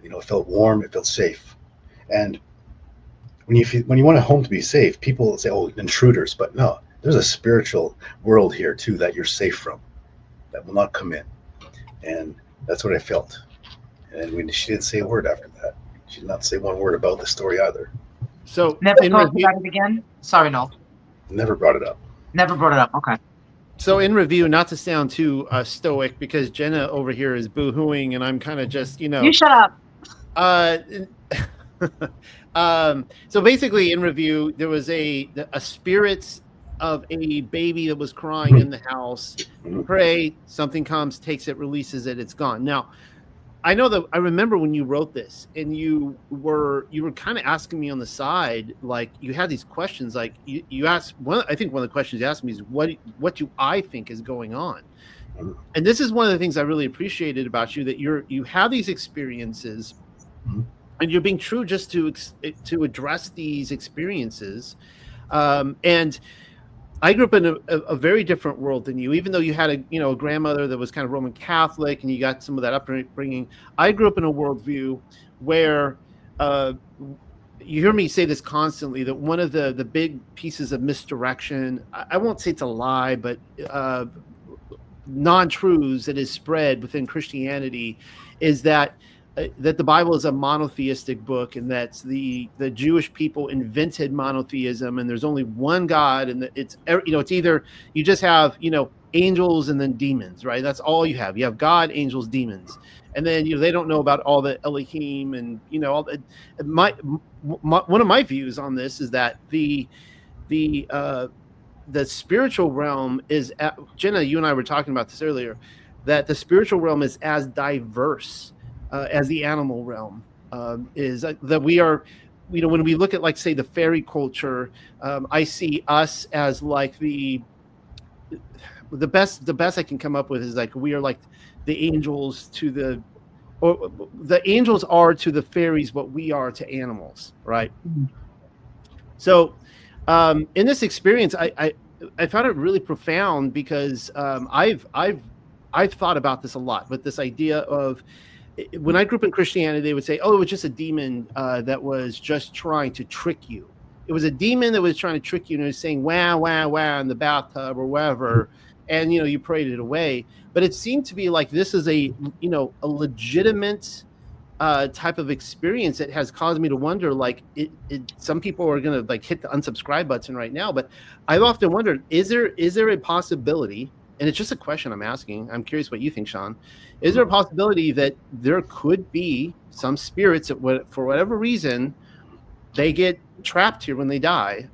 It felt warm, it felt safe. And when you want a home to be safe, people say, oh, intruders, but no, there's a spiritual world here too that you're safe from, that will not come in. And that's what I felt. And when she didn't say a word after that, she did not say one word about the story either. So never talked about it again? Sorry, no. Never brought it up. Never brought it up. Okay. So in review, not to sound too stoic, because Jenna over here is boo-hooing, and I'm kind of just, You shut up. So basically, in review, there was a spirit of a baby that was crying in the house. Pray, something comes, takes it, releases it, it's gone. Now, I know that I remember when you wrote this, and you were kind of asking me on the side, like you had these questions, like you asked one. I think one of the questions you asked me is what do I think is going on, and this is one of the things I really appreciated about you, that you have these experiences, and you're being true just to address these experiences, and I grew up in a very different world than you, even though you had a grandmother that was kind of Roman Catholic, and you got some of that upbringing. I grew up in a worldview where you hear me say this constantly, that one of the big pieces of misdirection, I won't say it's a lie, but non-truths that is spread within Christianity is that the Bible is a monotheistic book, and that the Jewish people invented monotheism, and there's only one God, and it's either you just have angels and then demons, right? That's all you have. You have God, angels, demons, and then they don't know about all the Elohim and all the. One of my views on this is that the spiritual realm is, Jenna, you and I were talking about this earlier, that the spiritual realm is as diverse as the animal realm is. That we are, when we look at, like, say, the fairy culture, I see us as like the best I can come up with is like we are like the angels to the angels are to the fairies what we are to animals, right? Mm-hmm. So in this experience, I found it really profound because I've thought about this a lot, with this idea of, when I grew up in Christianity, they would say, oh, it was just a demon that was just trying to trick you. It was a demon that was trying to trick you, and it was saying wah, wah, wah in the bathtub or wherever, and you prayed it away. But it seemed to be like this is a legitimate type of experience that has caused me to wonder, like, some people are going to like hit the unsubscribe button right now, but I've often wondered, is there a possibility, and it's just a question I'm asking, I'm curious what you think, Sean, is there a possibility that there could be some spirits that for whatever reason they get trapped here when they die,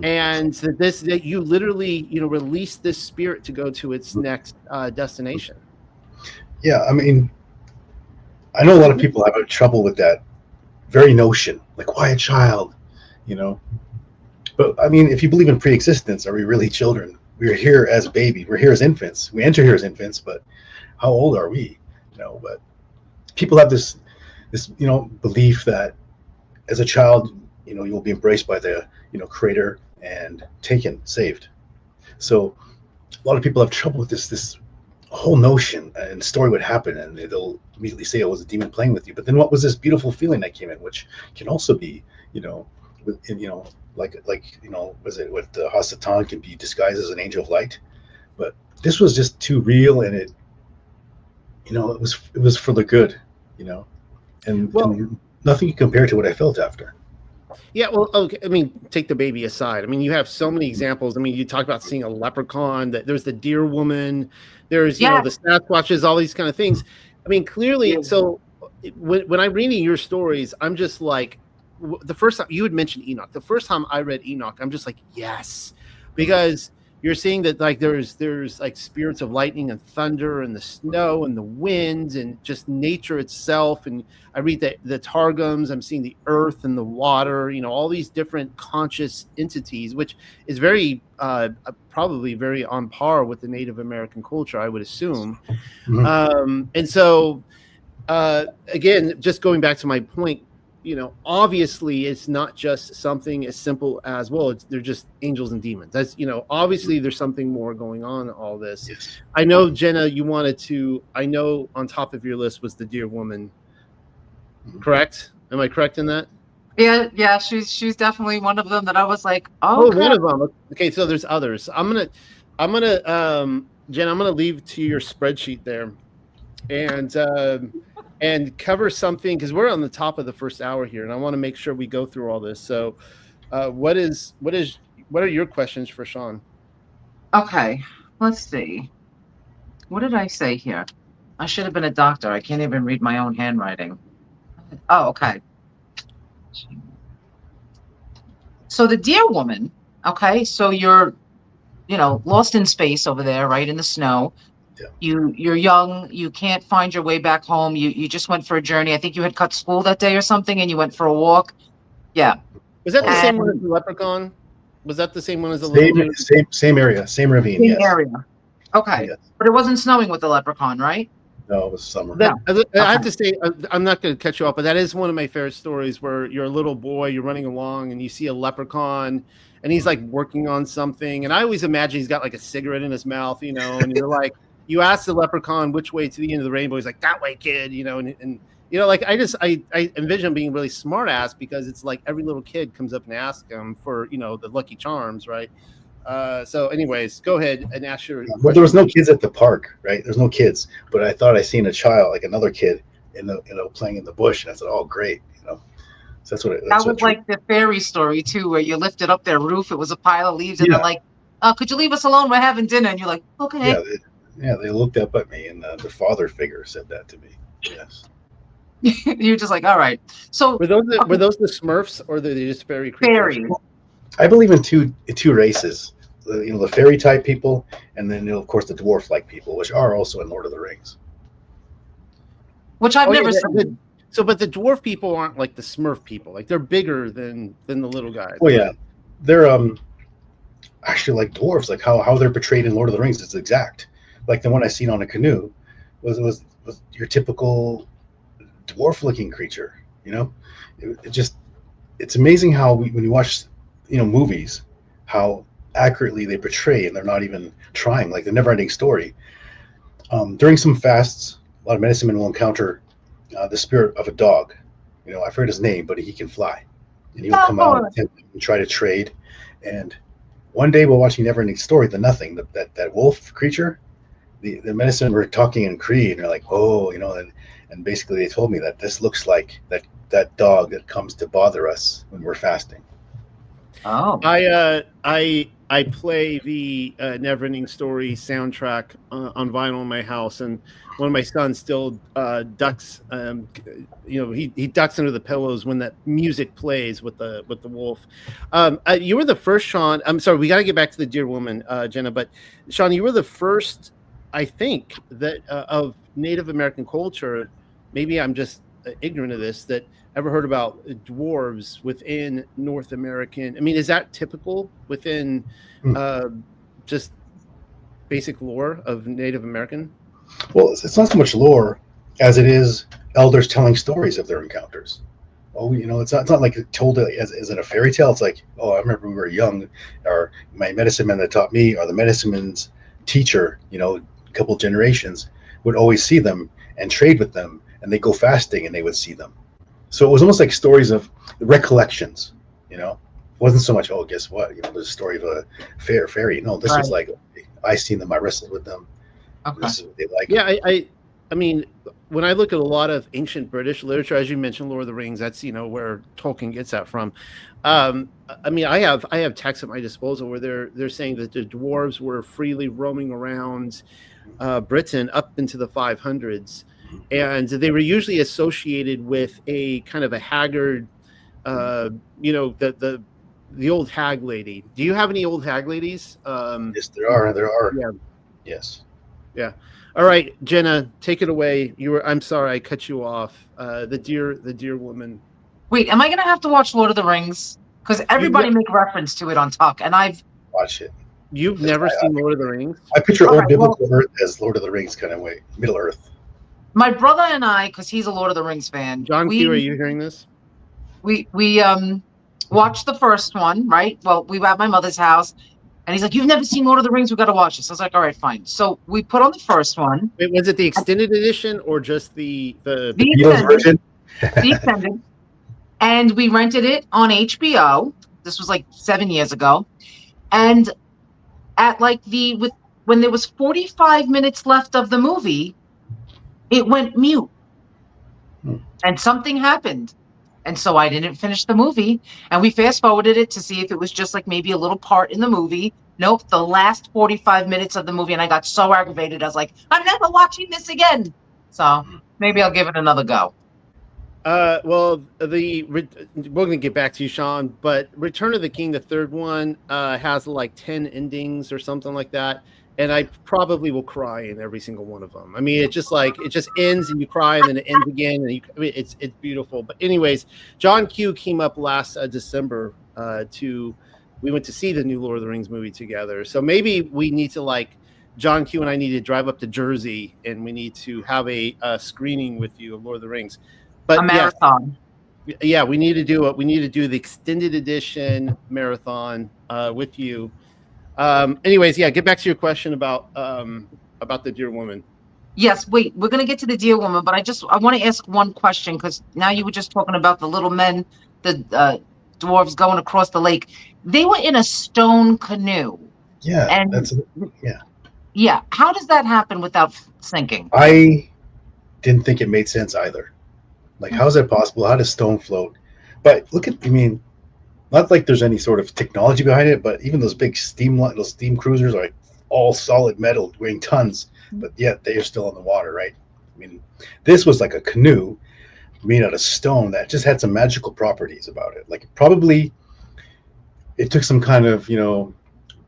and that you literally release this spirit to go to its next destination? Yeah, I mean, I know a lot of people have trouble with that very notion, like, why a child, But I mean, if you believe in pre-existence, are we really children? We're here as baby. We're here as infants. We enter here as infants, but how old are we? But people have this belief that as a child, you'll be embraced by the Creator and saved. So a lot of people have trouble with this whole notion, and the story would happen, and they'll immediately say it was a demon playing with you. But then what was this beautiful feeling that came in, which can also be, like was it what the Hasatan can be disguised as an angel of light, but this was just too real, and it was for the good, and nothing can compare to what I felt after. Yeah, well, okay. I mean, take the baby aside. I mean, you have so many examples. I mean, you talk about seeing a leprechaun. That there's the deer woman. There's the Sasquatches. All these kind of things. I mean, clearly. So when I'm reading your stories, I'm just like, the first time you had mentioned Enoch. The first time I read Enoch, I'm just like, yes, because you're seeing that, like, there's like spirits of lightning and thunder and the snow and the winds and just nature itself. And I read the Targums, I'm seeing the earth and the water, all these different conscious entities, which is very probably very on par with the Native American culture, I would assume. Mm-hmm. And so again, just going back to my point, obviously it's not just something as simple as, well, they're just angels and demons. That's, obviously there's something more going on in all this. Yes. I know, Jenna, I know on top of your list was the deer woman, correct? Am I correct in that? Yeah, she's definitely one of them that I was like, one of them. Okay, so there's others. I'm gonna Jen, I'm gonna leave to your spreadsheet there, and cover something, because we're on the top of the first hour here, and I want to make sure we go through all this. So what are your questions for Sean? Okay, let's see. What did I say here? I should have been a doctor. I can't even read my own handwriting. Oh, okay. So the deer woman, okay, so you're lost in space over there, right, in the snow. Yeah. You're young, you can't find your way back home. You just went for a journey. I think you had cut school that day or something, and you went for a walk. Yeah. Was that the same one as the leprechaun? Was that the same one as the same area, same ravine? Same area. Okay. Yes. But it wasn't snowing with the leprechaun, right? No, it was summer. I have to say, I'm not going to cut you off, but that is one of my favorite stories, where you're a little boy, you're running along, and you see a leprechaun, and he's like working on something. And I always imagine he's got like a cigarette in his mouth, and you're like, you ask the leprechaun which way to the end of the rainbow. He's like, that way, kid, and You know, like I envision being really smart ass because it's like every little kid comes up and asks them for, you know, the Lucky Charms, right? So anyways, go ahead and ask your Well, there was no kids at the park, right? There's no kids, but I thought I seen a child, like another kid, in the playing in the bush, and I said, "Oh, great!" You know, so that's what. That was like the fairy story too, where you lifted up their roof. It was a pile of leaves, and they're like, "Could you leave us alone? We're having dinner." And you're like, "Okay." Yeah, they looked up at me, and the father figure said that to me. Yes. You're just like, all right. So were those the Smurfs, or they just fairy creatures? Fairies. I believe in two races. The fairy type people, and then of course the dwarf like people, which are also in Lord of the Rings. Which I've never seen. But the dwarf people aren't like the Smurf people. Like they're bigger than the little guys. Oh yeah, they're actually like dwarves. Like how they're portrayed in Lord of the Rings is exact. Like the one I seen on a canoe was your typical dwarf-looking creature. You know, it's amazing how when you watch movies, how accurately they portray, and they're not even trying. Like the never-ending story. During some fasts, a lot of medicine men will encounter the spirit of a dog. I forget his name, but he can fly, and he'll come out and try to trade. And one day, while watching Neverending Story, that wolf creature, the medicine were talking in Cree, and they're like, oh, and basically they told me that this looks like that dog that comes to bother us when we're fasting. Oh, I play the Neverending Story soundtrack on vinyl in my house, and one of my sons still ducks. He ducks under the pillows when that music plays with the wolf. You were the first, Sean. I'm sorry, we got to get back to the Dear Woman, Jenna. But Sean, you were the first, I think, that of Native American culture. Maybe I'm just ignorant of this. That ever heard about dwarves within North American? I mean, is that typical within just basic lore of Native American? Well, it's not so much lore as it is elders telling stories of their encounters. Oh, it's not like told as in a fairy tale. It's like, oh, I remember we were young, or my medicine man that taught me, or the medicine man's teacher, a couple generations, would always see them and trade with them, and they go fasting and they would see them. So it was almost like stories of recollections, It wasn't so much, oh, guess what? There's a story of a fairy. No, this was like, I seen them, I wrestled with them. Okay. This is what they like. Yeah, I mean, when I look at a lot of ancient British literature, as you mentioned, Lord of the Rings, that's where Tolkien gets that from. I mean, I have texts at my disposal where they're saying that the dwarves were freely roaming around Britain up into the 500s, and they were usually associated with a kind of a haggard, the old hag lady. Do you have any old hag ladies? Yes, there are. Yeah. Yes. Yeah. All right, Jenna, take it away. I'm sorry I cut you off. The dear woman. Wait, am I gonna have to watch Lord of the Rings? Because everybody make reference to it on TUC, and I've watched it. You've never seen Lord of the Rings? I picture old biblical Earth as Lord of the Rings kind of way, Middle Earth. My brother and I, because he's a Lord of the Rings fan. John Q, are you hearing this? We watched the first one, right? Well, we were at my mother's house. And he's like, you've never seen Lord of the Rings? We've got to watch this. I was like, all right, fine. So we put on the first one. Wait, was it the extended edition or just the extended? The extended. And we rented it on HBO. This was like 7 years ago. And at when there was 45 minutes left of the movie, it went mute. And something happened. And so I didn't finish the movie, and we fast forwarded it to see if it was just like maybe a little part in the movie. Nope, the last 45 minutes of the movie, and I got so aggravated. I was like, I'm never watching this again. So maybe I'll give it another go. Well, we're going to get back to you, Sean, but Return of the King, the third one, has like 10 endings or something like that. And I probably will cry in every single one of them. I mean, it just ends and you cry, and then it ends again. And it's beautiful. But anyways, John Q came up last December we went to see the new Lord of the Rings movie together. So maybe we need to John Q and I need to drive up to Jersey, and we need to have a screening with you of Lord of the Rings. But a marathon. Yeah, we need to do it. We need to do the extended edition marathon with you. Anyways, yeah, get back to your question about the dear woman. Yes, wait, we're gonna get to the deer woman, but I want to ask one question, because now you were just talking about the little men, the dwarves going across the lake. They were in a stone canoe. Yeah, And yeah. yeah, how does that happen without sinking? I didn't think it made sense either. Like, how is that possible? How does stone float? But look at, I mean, not like there's any sort of technology behind it, but even those big those steam cruisers are like all solid metal weighing tons, but yet they are still in the water, right? I mean, this was like a canoe made out of stone that just had some magical properties about it. Like, probably it took some kind of,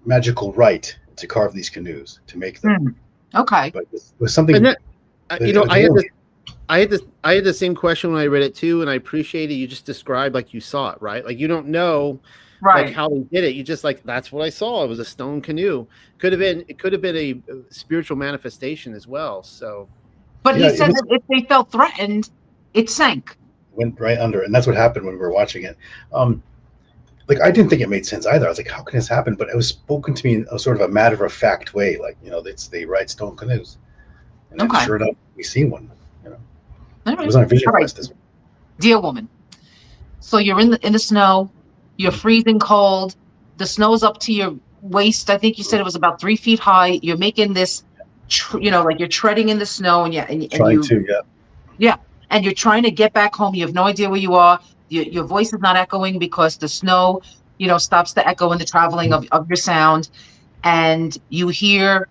magical rite to carve these canoes, to make them. Okay. But it was something. And that, I had the same question when I read it too, and I appreciated you just described like you saw it, right? Like, you don't know like how they did it. You just like, that's what I saw. It was a stone canoe. It could have been a spiritual manifestation as well. So, but he said that if they felt threatened, it sank. Went right under, and that's what happened when we were watching it. Like, I didn't think it made sense either. I was like, how can this happen? But it was spoken to me in a sort of a matter-of-fact way, like, they ride stone canoes. And then sure enough, we see one. It was on a vision quest as well. Dear woman, so you're in the snow, you're freezing cold, the snow's up to your waist. I think you said it was about 3 feet high. You're making this, like you're treading in the snow, and and you're trying to get back home. You have no idea where you are. Your voice is not echoing because the snow, stops the echo and the traveling of your sound, and you hear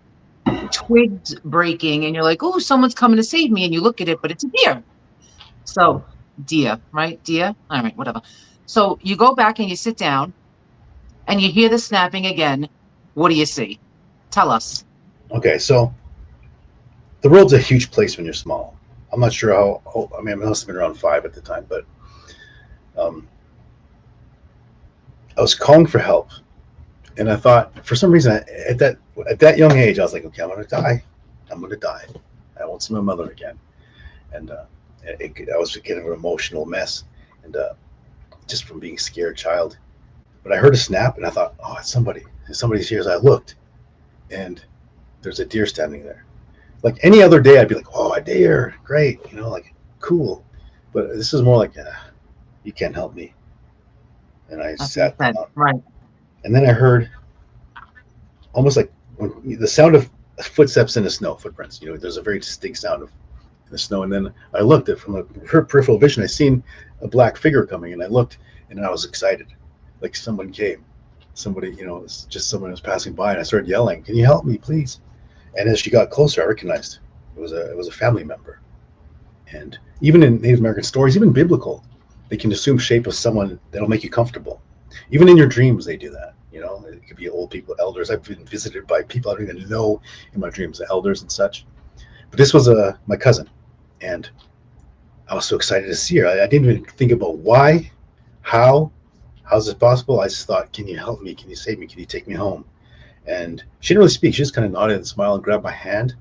twigs breaking, and you're like, oh, someone's coming to save me, and you look at it, but it's a deer. So deer, right? Deer. All right, whatever. So you go back and you sit down and you hear the snapping again. What do you see? Tell us. Okay, so the world's a huge place when you're small. I'm not sure how I must have been around 5 at the time, but I was calling for help. And I thought, for some reason, at that young age, I was like, okay, I'm going to die. I won't see my mother again. And I was getting an emotional mess, and just from being a scared child. But I heard a snap, and I thought, oh, it's somebody. Somebody's here. As I looked, and there's a deer standing there. Like any other day, I'd be like, oh, a deer, great, like cool. But this is more like, you can't help me. And I sat down. Right. And then I heard almost like the sound of footsteps in the snow, footprints. There's a very distinct sound of the snow. And then I looked at from her peripheral vision. I seen a black figure coming, and I looked, and I was excited, like someone came. Somebody, it's just someone was passing by, and I started yelling, "Can you help me, please?" And as she got closer, I recognized it was a family member. And even in Native American stories, even biblical, they can assume shape of someone that'll make you comfortable. Even in your dreams, they do that. It could be old people, elders. I've been visited by people I don't even know in my dreams, the elders and such. But this was my cousin, and I was so excited to see her. I didn't even think about why, how's it possible? I just thought, can you help me? Can you save me? Can you take me home? And she didn't really speak. She just kind of nodded and smiled and grabbed my hand,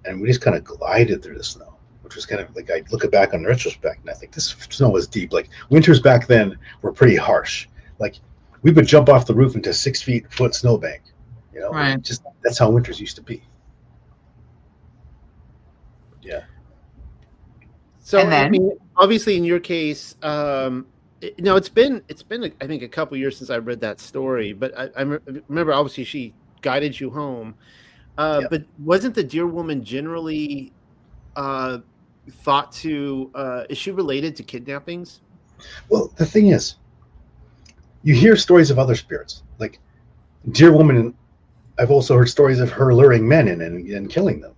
and we just kind of glided through the snow, which was kind of like, I look back on retrospect, and I think this snow was deep. Like, winters back then were pretty harsh. Like, we would jump off the roof into 6 foot snowbank. Right. Just that's how winters used to be. Yeah. So I mean, obviously, in your case, it's been I think a couple years since I read that story, but I remember obviously she guided you home. But wasn't the deer woman generally thought to? Is she related to kidnappings? Well, the thing is, you hear stories of other spirits, like deer woman. I've also heard stories of her luring men in and killing them.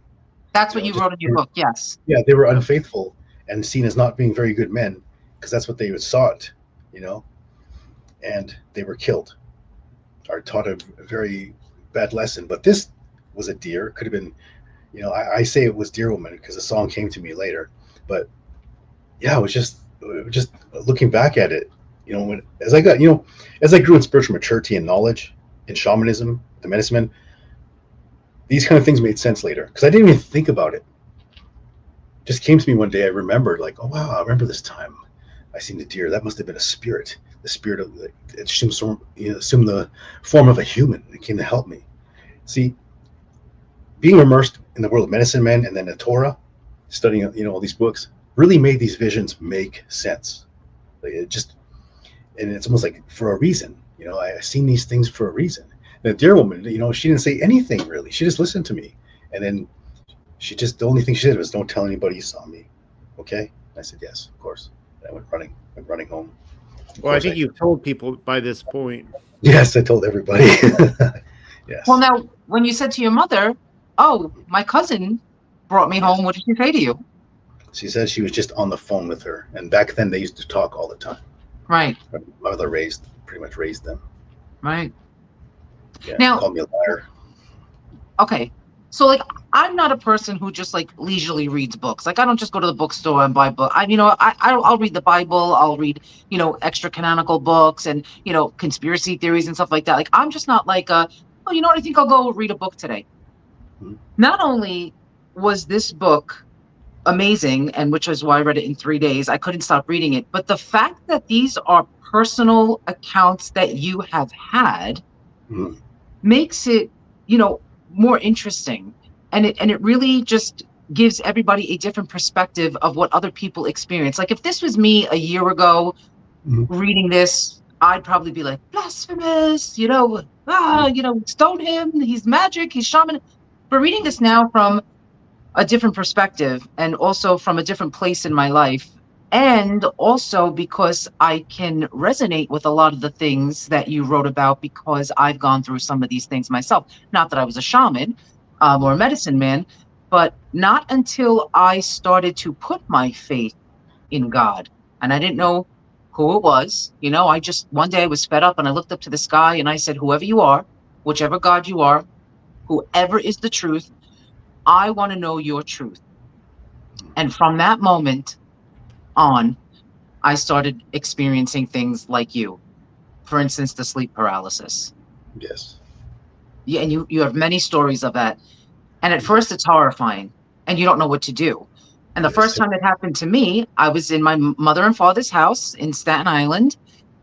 That's what you wrote in your book, yes. Yeah, they were unfaithful and seen as not being very good men because that's what they sought, and they were killed or taught a very bad lesson. But this was a deer. Could have been, I say it was deer woman because the song came to me later. But yeah, it was just looking back at it, as I grew in spiritual maturity and knowledge in shamanism, the medicine men, these kind of things made sense later because I didn't even think about it. Just came to me one day. I remembered, like, oh wow, I remember this time I seen the deer. That must have been a spirit. The spirit of it assumed the form of a human. It came to help me. See, being immersed in the world of medicine man and then the Torah, studying, all these books, really made these visions make sense. Like and it's almost like for a reason. I've seen these things for a reason. The dear woman, she didn't say anything really. She just listened to me. And then the only thing she said was, don't tell anybody you saw me. Okay? I said, yes, of course. And I went running home. Well, I think you've told people by this point. Yes, I told everybody. Yes. Well, now, when you said to your mother, oh, my cousin brought me home, what did she say to you? She said she was just on the phone with her. And back then they used to talk all the time. Right. My mother pretty much raised them. Right. Yeah, now, called me a liar. Okay. So, like, I'm not a person who just, like, leisurely reads books. Like, I don't just go to the bookstore and buy books. I'll read the Bible. I'll read, extra canonical books and, conspiracy theories and stuff like that. Like, I'm just not like, I think I'll go read a book today. Mm-hmm. Not only was this book amazing, and which is why I read it in 3 days, I couldn't stop reading it, but the fact that these are personal accounts that you have had makes it, more interesting, and it really just gives everybody a different perspective of what other people experience. Like if this was me a year ago reading this, I'd probably be like, blasphemous, stone him, he's magic, he's shaman. But reading this now from a different perspective, and also from a different place in my life, and also because I can resonate with a lot of the things that you wrote about, because I've gone through some of these things myself. Not that I was a shaman or a medicine man, but not until I started to put my faith in God. And I didn't know who it was. One day I was fed up and I looked up to the sky and I said, whoever you are, whichever God you are, whoever is the truth, I want to know your truth. And from that moment on, I started experiencing things like you. For instance, the sleep paralysis. Yes. Yeah, and you have many stories of that. And at first it's horrifying and you don't know what to do. And the first time it happened to me, I was in my mother and father's house in Staten Island,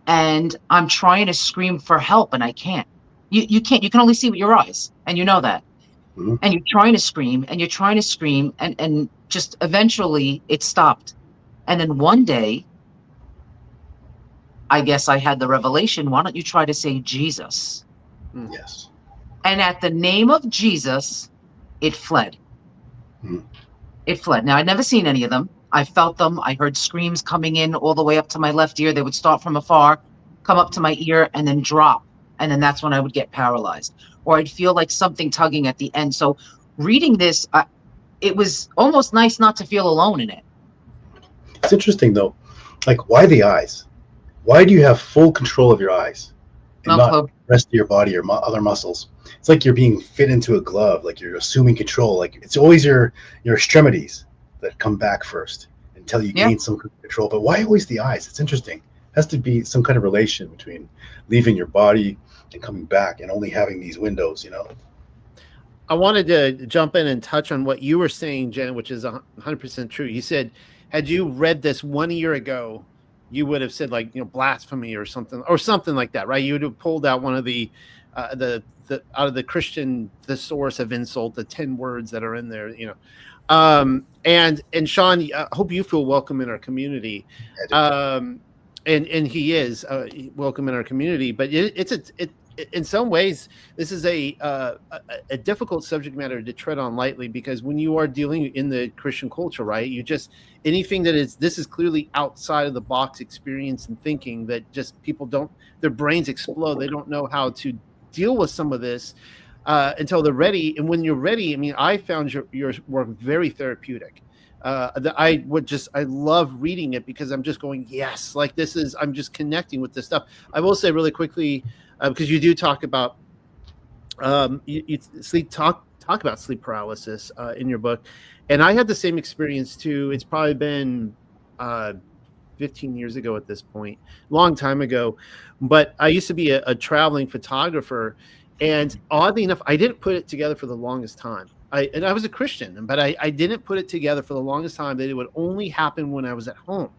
and I'm trying to scream for help and I can't. You can't. You can only see with your eyes, and you know that. Mm-hmm. And you're trying to scream and just eventually it stopped. And then one day, I guess I had the revelation, why don't you try to say Jesus? Yes. And at the name of Jesus, it fled. It fled. Now, I'd never seen any of them. I felt them. I heard screams coming in all the way up to my left ear. They would start from afar, come up to my ear, and then drop. And then that's when I would get paralyzed. Or I'd feel like something tugging at the end. So reading this, it was almost nice not to feel alone in it. It's interesting, though. Like, why the eyes? Why do you have full control of your eyes and not the rest of your body or other muscles? It's like you're being fit into a glove, like you're assuming control. Like it's always your extremities that come back first until you gain some control. But why always the eyes? It's interesting. It has to be some kind of relation between leaving your body and coming back and only having these windows, I wanted to jump in and touch on what you were saying, Jen, which is 100% true. You said, had you read this 1 year ago, you would have said like, blasphemy or something like that, right? You would have pulled out one of the out of the Christian, the source of insult, the 10 words that are in there, and Sean, I hope you feel welcome in our community. And he is welcome in our community, but it's in some ways, this is a difficult subject matter to tread on lightly, because when you are dealing in the Christian culture, right, anything this is clearly outside of the box experience and thinking that just people their brains explode. They don't know how to deal with some of this until they're ready. And when you're ready, I found your work very therapeutic. I love reading it because I'm just going, yes, like I'm just connecting with this stuff. I will say really quickly, because you do talk about talk about sleep paralysis in your book, and I had the same experience too. It's probably been 15 years ago at this point, long time ago, but I used to be a traveling photographer, and oddly enough, I didn't put it together for the longest time. I was a Christian, but I didn't put it together for the longest time that it would only happen when I was at home.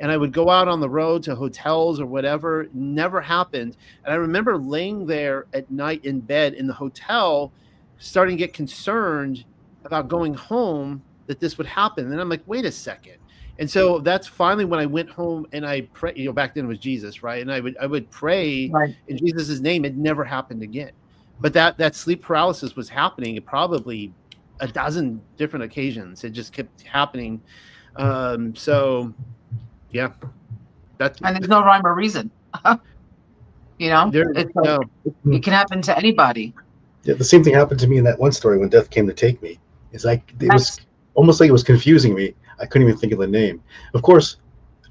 And I would go out on the road to hotels or whatever. It never happened. And I remember laying there at night in bed in the hotel, starting to get concerned about going home that this would happen. And I'm like, wait a second. And so that's finally when I went home and I pray, back then it was Jesus, right? And I would pray in Jesus's name. It never happened again. But that sleep paralysis was happening at probably a dozen different occasions. It just kept happening. So yeah, and there's no rhyme or reason. It can happen to anybody. Yeah, the same thing happened to me in that one story when death came to take me. It's like it was almost like it was confusing me. I couldn't even think of the name. Of course,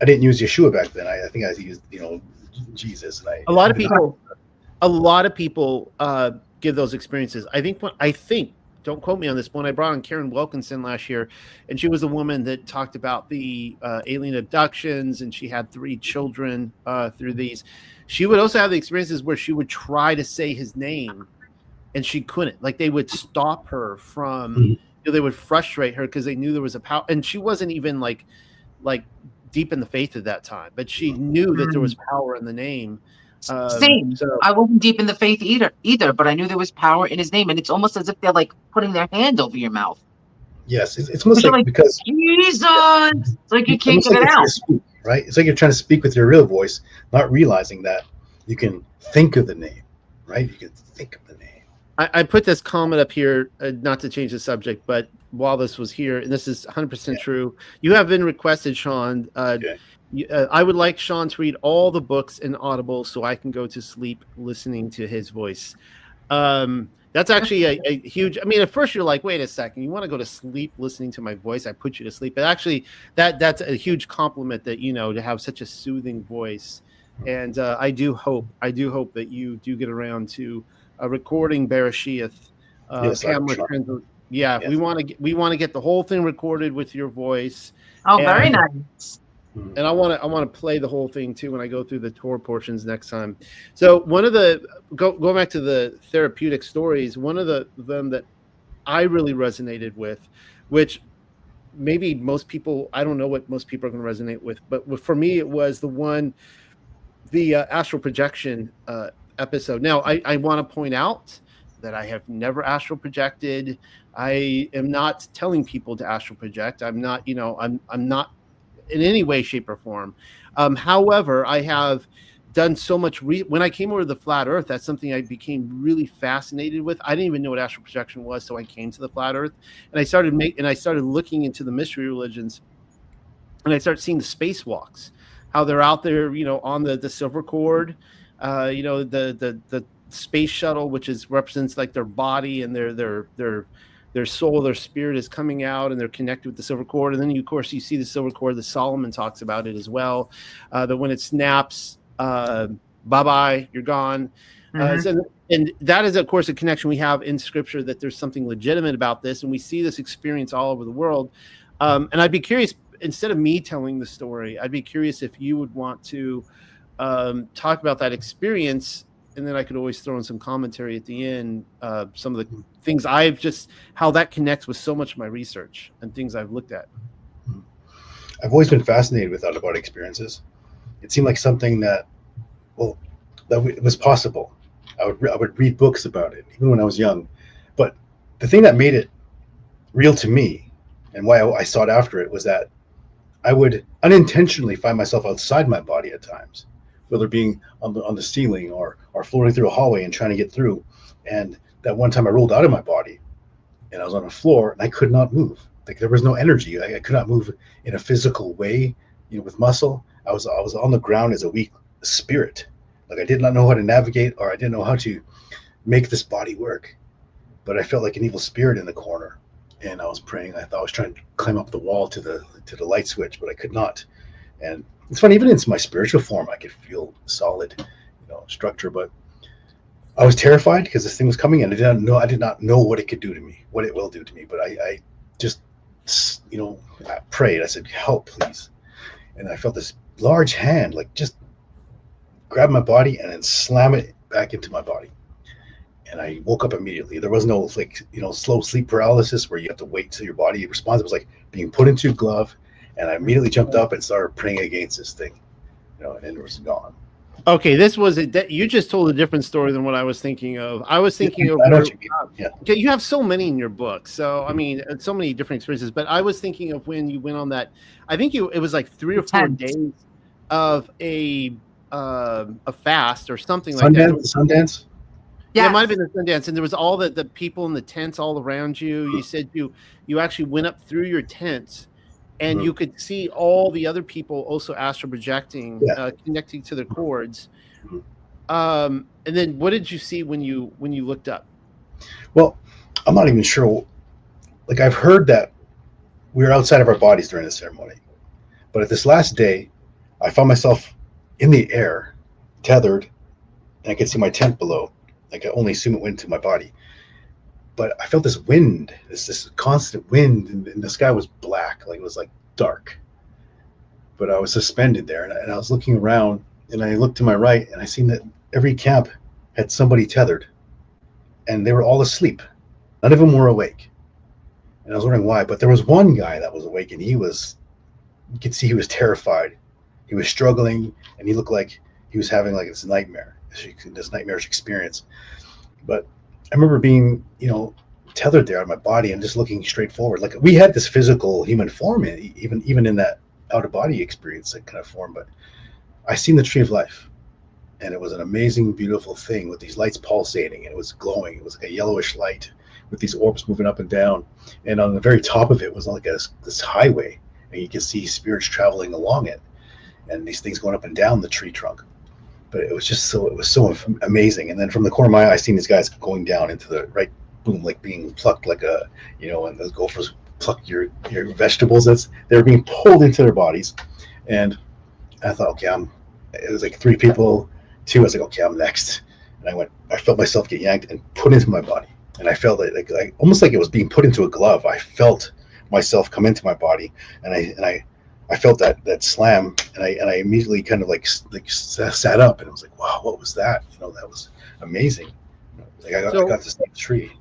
I didn't use Yeshua back then. I think I used Jesus. And a lot of people give those experiences. I think don't quote me on this, but when I brought on Karen Wilkinson last year, and she was the woman that talked about the alien abductions, and she had 3 children through these. She would also have the experiences where she would try to say his name, and she couldn't. Like, they would stop her from, they would frustrate her because they knew there was a power, and she wasn't even like deep in the faith at that time, but she knew that there was power in the name. Same. So I wasn't deep in the faith either, but I knew there was power in his name, and it's almost as if they're like putting their hand over your mouth. Yes, it's almost like because Jesus, it's like you can't get it out. Speak, right? It's like you're trying to speak with your real voice, not realizing that you can think of the name, right? You can think of the name. I put this comment up here, not to change the subject, but while this was here, and this is 100% true, you have been requested, Sean. I would like Sean to read all the books in Audible so I can go to sleep listening to his voice. That's actually a huge, I mean, at first you're like, wait a second, you want to go to sleep listening to my voice? I put you to sleep. But actually that's a huge compliment that, to have such a soothing voice. And I do hope that you do get around to recording Bereshith. Yes, yes. We want to get the whole thing recorded with your voice. Oh, very nice. And I want to play the whole thing too when I go through the Torah portions next time. So one of the going back to the therapeutic stories, one of them that I really resonated with, which maybe most people, I don't know what most people are going to resonate with, but for me it was the astral projection episode. Now I want to point out that I have never astral projected. I am not telling people to astral project. I'm not, I'm not in any way, shape, or form. However, I have done so much. When I came over to the flat Earth, that's something I became really fascinated with. I didn't even know what astral projection was, so I came to the flat Earth, and I started looking into the mystery religions, and I started seeing the spacewalks, how they're out there, on the silver cord, the space shuttle, which represents like their body and their soul, their spirit is coming out, and they're connected with the silver cord. And then, of course, you see the silver cord. The Solomon talks about it as well. That when it snaps, bye-bye, you're gone. And that is, of course, a connection we have in Scripture, that there's something legitimate about this. And we see this experience all over the world. And I'd be curious, instead of me telling the story, I'd be curious if you would want to talk about that experience. And then I could always throw in some commentary at the end, some of the things how that connects with so much of my research and things I've looked at. I've always been fascinated with out-of-body experiences. It seemed like something that was possible. I would read books about it, even when I was young. But the thing that made it real to me, and why I sought after it, was that I would unintentionally find myself outside my body at times, whether being on the ceiling or floating through a hallway and trying to get through. And that one time I rolled out of my body and I was on the floor and I could not move. Like, there was no energy. I could not move in a physical way, with muscle. I was on the ground as a weak spirit. Like, I did not know how to navigate, or I didn't know how to make this body work. But I felt like an evil spirit in the corner, and I was praying. I thought I was trying to climb up the wall to the light switch, but I could not. And it's funny, even in my spiritual form, I could feel solid, structure. But I was terrified because this thing was coming, and I did not know what it could do to me, what it will do to me. But I just, I prayed. I said, "Help, please." And I felt this large hand, like, just grab my body and then slam it back into my body. And I woke up immediately. There was no slow sleep paralysis where you have to wait till your body responds. It was like being put into a glove, and I immediately jumped up and started praying against this thing, and then it was gone. Okay, this was you just told a different story than what I was thinking of. I was thinking of okay, you have so many in your book, so I mean, so many different experiences. But I was thinking of when you went on that. I think it was like 3 or 4 days of a fast or something like that. Sundance. Yeah, it might have been the Sundance, and there was all the people in the tents all around you. You said you actually went up through your tents. And you could see all the other people also astral projecting, connecting to their cords. And then, what did you see when you looked up? Well, I'm not even sure. Like, I've heard that we were outside of our bodies during the ceremony, but at this last day, I found myself in the air, tethered, and I could see my tent below. I could only assume it went to my body. But I felt this wind, this constant wind, and the sky was black, like it was like dark. But I was suspended there, and I was looking around, and I looked to my right, and I seen that every camp had somebody tethered, and they were all asleep. None of them were awake. And I was wondering why, but there was one guy that was awake, and you could see he was terrified. He was struggling, and he looked like he was having like this nightmarish experience. But I remember being, tethered there on my body and just looking straight forward. Like, we had this physical human form, even in that out of body experience, that kind of form. But I seen the tree of life, and it was an amazing, beautiful thing with these lights pulsating, and it was glowing. It was like a yellowish light with these orbs moving up and down. And on the very top of it was like this highway, and you could see spirits traveling along it, and these things going up and down the tree trunk. But it was so amazing. And then from the corner of my eye, I seen these guys going down into the right, boom, like being plucked, like and those gophers pluck your vegetables. They're being pulled into their bodies. And I thought, okay, it was like 3 people, 2. I was like, okay, I'm next. And I felt myself get yanked and put into my body. And I felt it like almost like it was being put into a glove. I felt myself come into my body, and I felt that slam, and I immediately kind of like sat up, and I was like, wow, what was that? That was amazing. Like I got to see the tree.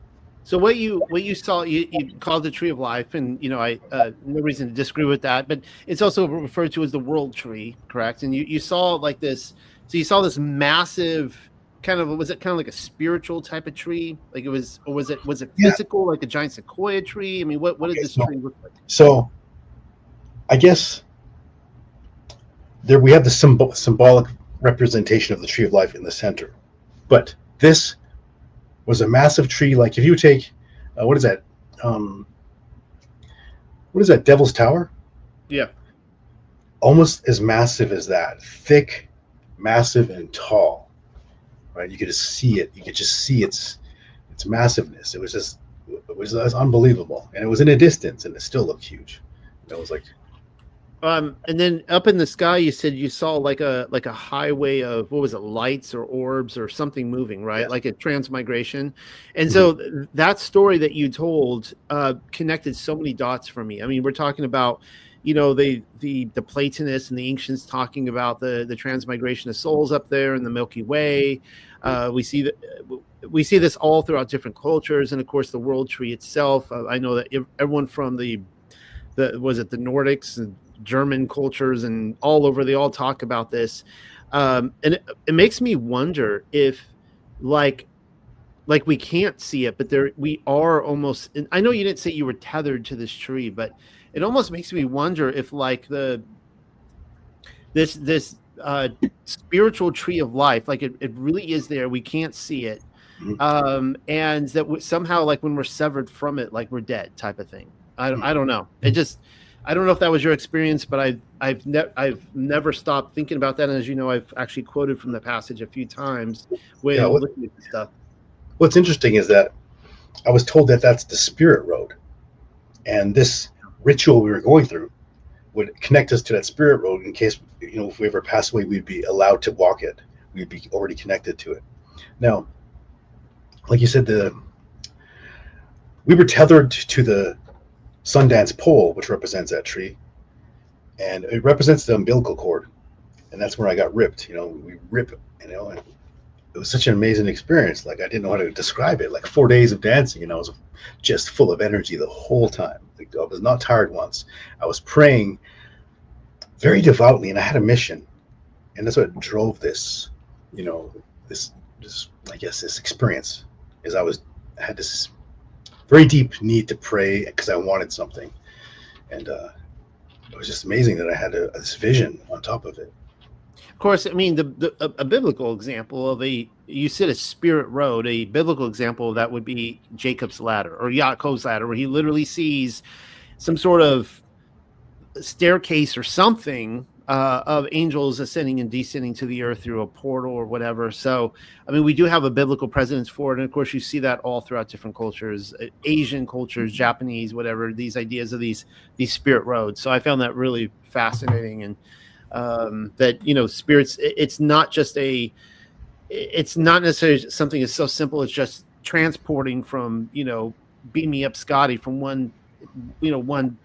So what you saw, you called the tree of life, and I no reason to disagree with that, but it's also referred to as the world tree, correct? And you saw like this, so you saw this massive was it kind of like a spiritual type of tree? Like was it physical, like a giant sequoia tree? I mean, what did this tree look like? So I guess we have the symbolic representation of the tree of life in the center, but this was a massive tree. Like if you take, what is that? What is that? Devil's Tower? Yeah. Almost as massive as that. Thick, massive, and tall. Right? You could just see it. You could just see its massiveness. It was unbelievable, and it was in a distance, and it still looked huge. It was like. And then up in the sky, you said you saw like a highway of, what was it, lights or orbs or something moving, right? Yes. Like a transmigration. And so that story that you told connected so many dots for me. I mean, we're talking about, the Platonists and the ancients talking about the transmigration of souls up there in the Milky Way. We see this all throughout different cultures, and of course the world tree itself. I know that everyone from the Nordics and German cultures and all over, they all talk about this, and it makes me wonder if like we can't see it, but we are almost. And I know you didn't say you were tethered to this tree, but it almost makes me wonder if like this spiritual tree of life, like it really is there. We can't see it, and that somehow, like when we're severed from it, like we're dead, type of thing. I don't know. I don't know if that was your experience, but I've never stopped thinking about that. And as you know, I've actually quoted from the passage a few times when looking at this stuff. What's interesting is that I was told that that's the spirit road, and this ritual we were going through would connect us to that spirit road in case, if we ever pass away, we'd be allowed to walk it. We'd be already connected to it. Now, like you said, we were tethered to the Sundance pole, which represents that tree, and it represents the umbilical cord, and that's where I got ripped. We rip, and it was such an amazing experience. Like I didn't know how to describe it. Like 4 days of dancing, and I was just full of energy the whole time. Like I was not tired once. I was praying very devoutly, and I had a mission, And that's what drove this, this I guess this experience, is I had this very deep need to pray because I wanted something. And it was just amazing that I had this vision on top of it. Of course, I mean, a biblical example of you said a spirit road. A biblical example of that would be Jacob's ladder or Yaakov's ladder, where he literally sees some sort of staircase or something of angels ascending and descending to the earth through a portal or whatever. So, I mean, we do have a biblical precedence for it. And of course, you see that all throughout different cultures, Asian cultures, Japanese, whatever, these ideas of these spirit roads. So I found that really fascinating. And that, spirits, it's not necessarily something that's so simple as just transporting from, beam me up Scotty from one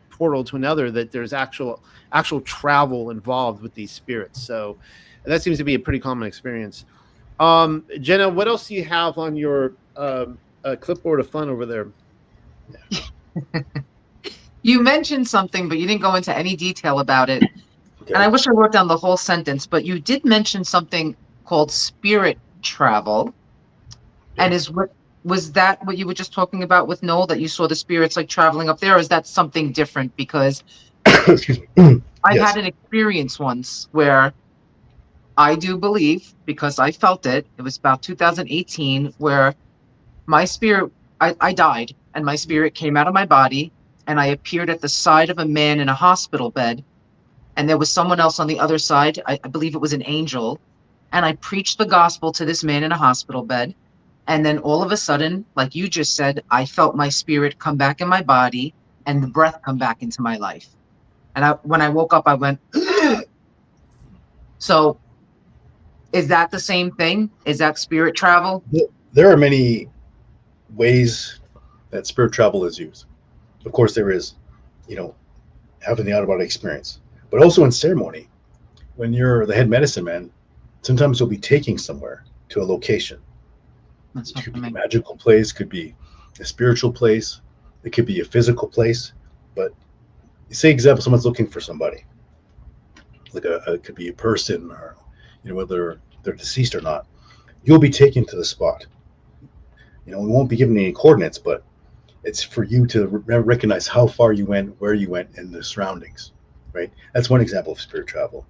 portal to another, that there's actual travel involved with these spirits. So that seems to be a pretty common experience. Jenna, what else do you have on your clipboard of fun over there? You mentioned something, but you didn't go into any detail about it. Okay. And I wish I wrote down the whole sentence, but you did mention something called spirit travel. Yeah. And was that what you were just talking about with Noel, that you saw the spirits like traveling up there? Or is that something different? Because excuse me. I had an experience once where I do believe, because I felt it was about 2018, where my spirit, I died and my spirit came out of my body and I appeared at the side of a man in a hospital bed. And there was someone else on the other side. I believe it was an angel. And I preached the gospel to this man in a hospital bed. And then all of a sudden, like you just said, I felt my spirit come back in my body and the breath come back into my life. And when I woke up, I went, so is that the same thing? Is that spirit travel? There are many ways that spirit travel is used. Of course, there is, having the out-of-body experience. But also in ceremony, when you're the head medicine man, sometimes you'll be taking somewhere to a location. It could be a magical place, could be a spiritual place, it could be a physical place. But say, example, someone's looking for somebody, like it could be a person, or whether they're deceased or not. You'll be taken to the spot. We won't be given any coordinates, but it's for you to recognize how far you went, where you went, and the surroundings. Right? That's one example of spirit travel.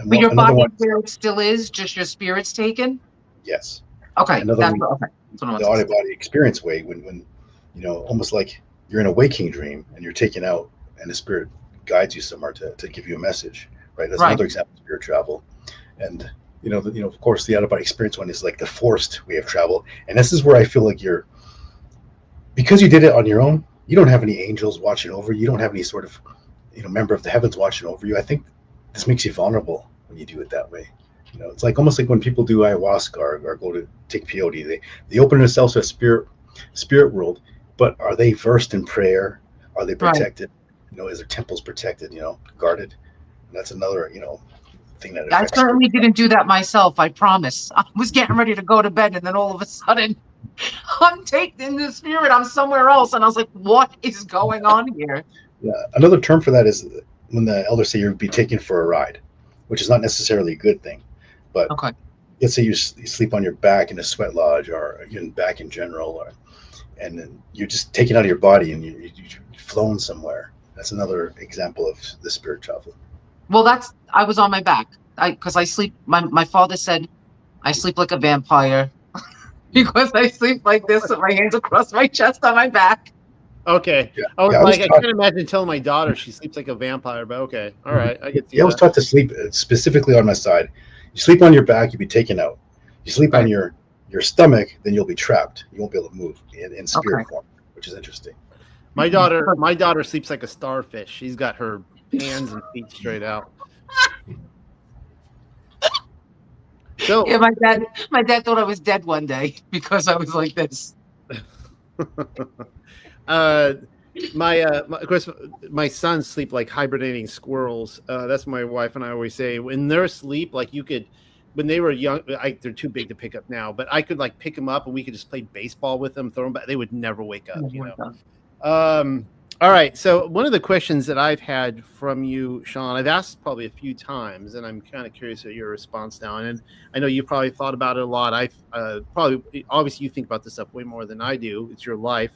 But your body where it still is, just your spirit's taken? Yes. Okay. The out-of-body experience way, when almost like you're in a waking dream and you're taken out and the spirit guides you somewhere to give you a message. Right? That's another example of spirit travel. And of course, the out-of-body experience one is like the forced way of travel. And this is where I feel like because you did it on your own, you don't have any angels watching over you. You don't have any sort of member of the heavens watching over you. I think this makes you vulnerable when you do it that way. It's like almost like when people do ayahuasca or go to take peyote, they open themselves to a spirit world, but are they versed in prayer? Are they protected? Is their temples protected, guarded? And that's another, thing that I certainly didn't do that myself, I promise. I was getting ready to go to bed and then all of a sudden I'm taken in the spirit, I'm somewhere else. And I was like, what is going on here? Yeah, another term for that is when the elders say you'll be taken for a ride, which is not necessarily a good thing. But let's say you sleep on your back in a sweat lodge, or even back in general, and then you're just taken out of your body and you're flown somewhere. That's another example of the spirit travel. Well, I was on my back because I sleep. My father said I sleep like a vampire because I sleep like this with my hands across my chest on my back. Okay. Yeah. I can't imagine telling my daughter she sleeps like a vampire, but okay. All right. I get I was taught to sleep specifically on my side. You sleep on your back, you'll be taken out. You sleep on your stomach, then you'll be trapped. You won't be able to move in spirit form, which is interesting. My daughter sleeps like a starfish. She's got her hands and feet straight out. So yeah, my dad thought I was dead one day because I was like this. Of course, my sons sleep like hibernating squirrels. That's what my wife and I always say. When they're asleep, like when they were young, they're too big to pick up now, but I could like pick them up and we could just play baseball with them, throw them back. They would never wake up, All right. So one of the questions that I've had from you, Sean, I've asked probably a few times, and I'm kind of curious at your response now. And I know you probably thought about it a lot. I've obviously you think about this stuff way more than I do. It's your life.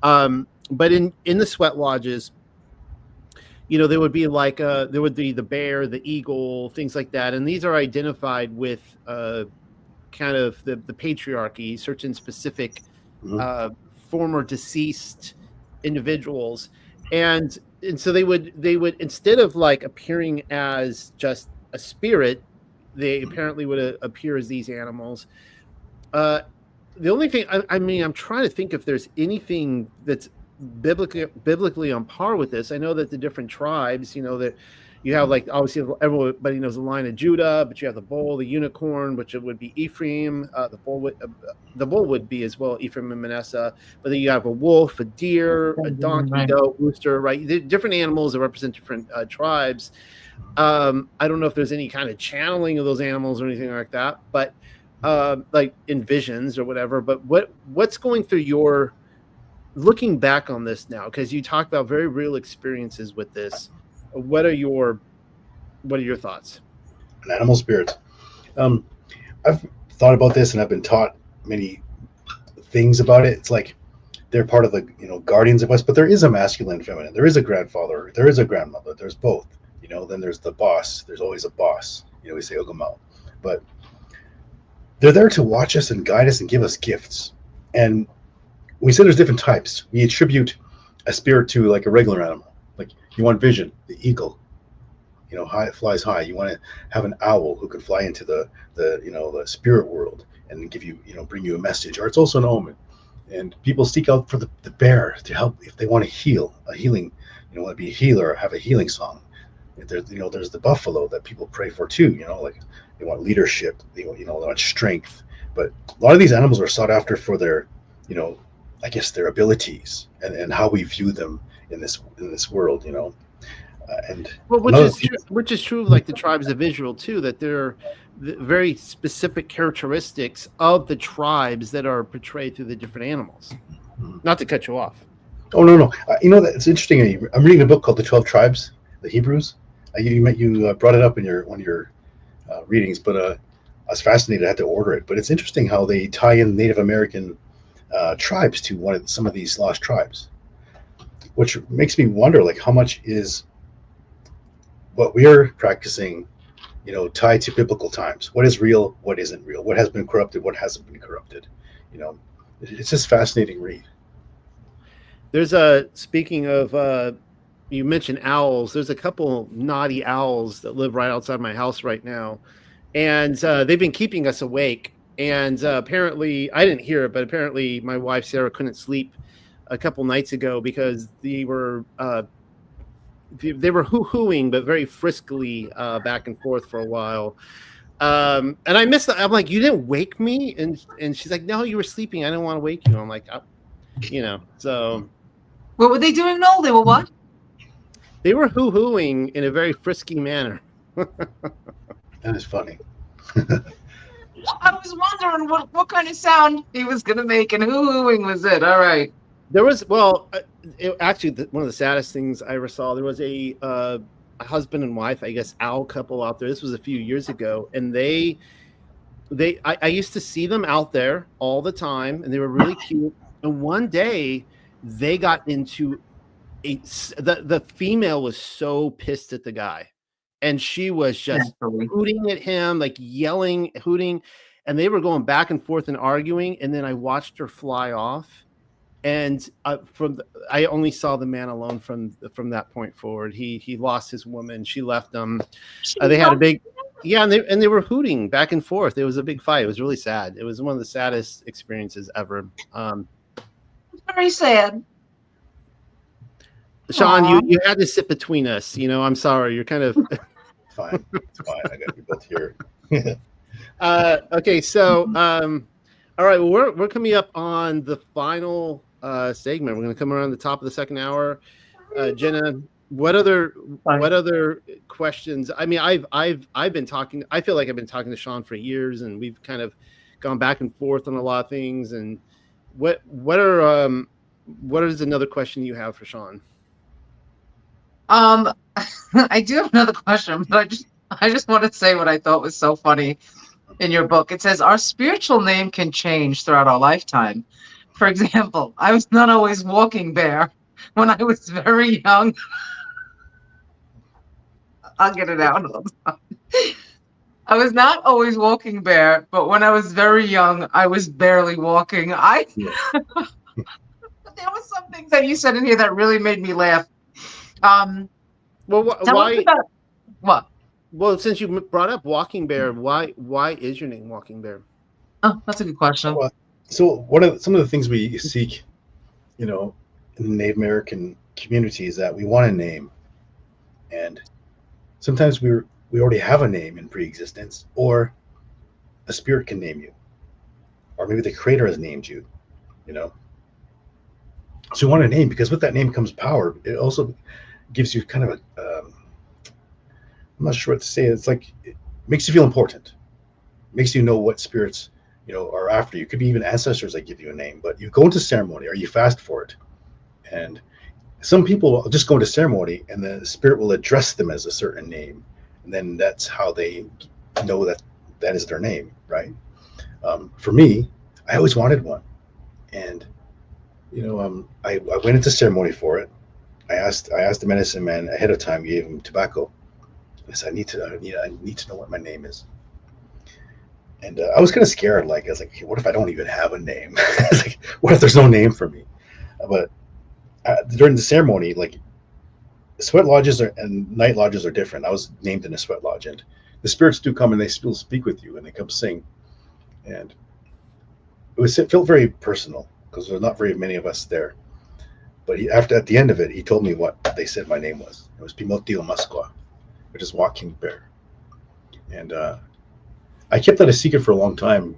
But in the sweat lodges, there would be there would be the bear, the eagle, things like that. And these are identified with kind of the patriarchy, certain specific former deceased individuals. And so they would instead of like appearing as just a spirit, they apparently would appear as these animals. The only thing, I'm trying to think if there's anything that's biblically on par with this. I know that the different tribes, that you have, like, obviously everybody knows the line of Judah, but you have the bull, the unicorn, which it would be Ephraim. The bull would be as well Ephraim and Manasseh. But then you have a wolf, a deer, a donkey, goat, rooster, right? They're different animals that represent different tribes. I don't know if there's any kind of channeling of those animals or anything like that, but like in visions or whatever. But what's going through your looking back on this now, because you talked about very real experiences with this. What are your thoughts? An animal spirit. I've thought about this, and I've been taught many things about it. It's like they're part of the guardians of us, but there is a masculine and feminine. There is a grandfather. There is a grandmother. There's both. Then there's the boss. There's always a boss. We say Ogumau, but they're there to watch us and guide us and give us gifts. And we say there's different types. We attribute a spirit to like a regular animal. Like you want vision, the eagle, high, flies high. You want to have an owl who can fly into the spirit world and give you, bring you a message. Or it's also an omen. And people seek out for the bear to help if they want to heal, a healing, want to be a healer or have a healing song. There's the buffalo that people pray for too. Like they want leadership, they want strength. But a lot of these animals are sought after for their, I guess their abilities and how we view them in this world, and which is true of like the tribes of Israel too, that they're the very specific characteristics of the tribes that are portrayed through the different animals. Not to cut you off. Oh no, that it's interesting. I'm reading a book called The 12 Tribes, the Hebrews. You brought it up in one of your readings, but I was fascinated. I had to order it. But it's interesting how they tie in Native American tribes to some of these lost tribes, which makes me wonder, like, how much is what we're practicing, tied to biblical times? What is real? What isn't real? What has been corrupted? What hasn't been corrupted? It's just fascinating read. There's speaking of, you mentioned owls. There's a couple naughty owls that live right outside my house right now, and they've been keeping us awake. And apparently, I didn't hear it, but apparently my wife Sarah couldn't sleep a couple nights ago because they were hoo-hooing, but very friskily back and forth for a while. And I missed that. I'm like, you didn't wake me? And she's like, no, you were sleeping. I didn't want to wake you. I'm like, so. What were they doing? No, they were what? They were hoo-hooing in a very frisky manner. That is funny. I was wondering what kind of sound he was going to make, and hoo-hooing was it. All right. There was, actually, one of the saddest things I ever saw, there was a husband and wife, I guess, owl couple out there. This was a few years ago, and I used to see them out there all the time, and they were really cute. And one day, they got into the female was so pissed at the guy, and she was just hooting at him, like yelling, hooting, and they were going back and forth and arguing. And then I watched her fly off, and I only saw the man alone from that point forward. He lost his woman. She left him. They had a big, and they were hooting back and forth. It was a big fight. It was really sad. It was one of the saddest experiences ever. Very sad. Sean, you had to sit between us. I'm sorry. You're kind of fine. It's fine. I got you both here. Okay, so all right. Well, we're coming up on the final segment. We're going to come around the top of the second hour. Jenna, what other questions? I mean, I've been talking. I feel like I've been talking to Sean for years, and we've kind of gone back and forth on a lot of things. And what is another question you have for Sean? I do have another question, but I just want to say what I thought was so funny in your book. It says our spiritual name can change throughout our lifetime. For example, I was not always Walking Bear when I was very young. I'll get it out. I was not always Walking Bear, but when I was very young, I was barely walking. There was some things that you said in here that really made me laugh. Well, why? What? Well, since you brought up Walking Bear, why is your name Walking Bear? Oh, that's a good question. So some of the things we seek, in the Native American community is that we want a name, and sometimes we already have a name in pre-existence, or a spirit can name you, or maybe the creator has named you, So you want a name because with that name comes power. It also gives you kind of I'm not sure what to say. It's like it makes you feel important, makes you know what spirits are after you. Could be even ancestors that give you a name, but you go into ceremony or you fast for it, and some people just go into ceremony and the spirit will address them as a certain name, and then that's how they know that is their name, right? For me, I always wanted one, and I went into ceremony for it. I asked the medicine man ahead of time, gave him tobacco. I said, I need to know what my name is. And I was kind of scared. I was like, hey, what if I don't even have a name? I was like, what if there's no name for me? But during the ceremony, sweat lodges and night lodges are different. I was named in a sweat lodge, and the spirits do come and they still speak with you and they come sing. And it felt very personal because there's not very many of us there. But at the end of it, he told me what they said my name was. It was Pimotio Masqua, which is Walking Bear. And I kept that a secret for a long time,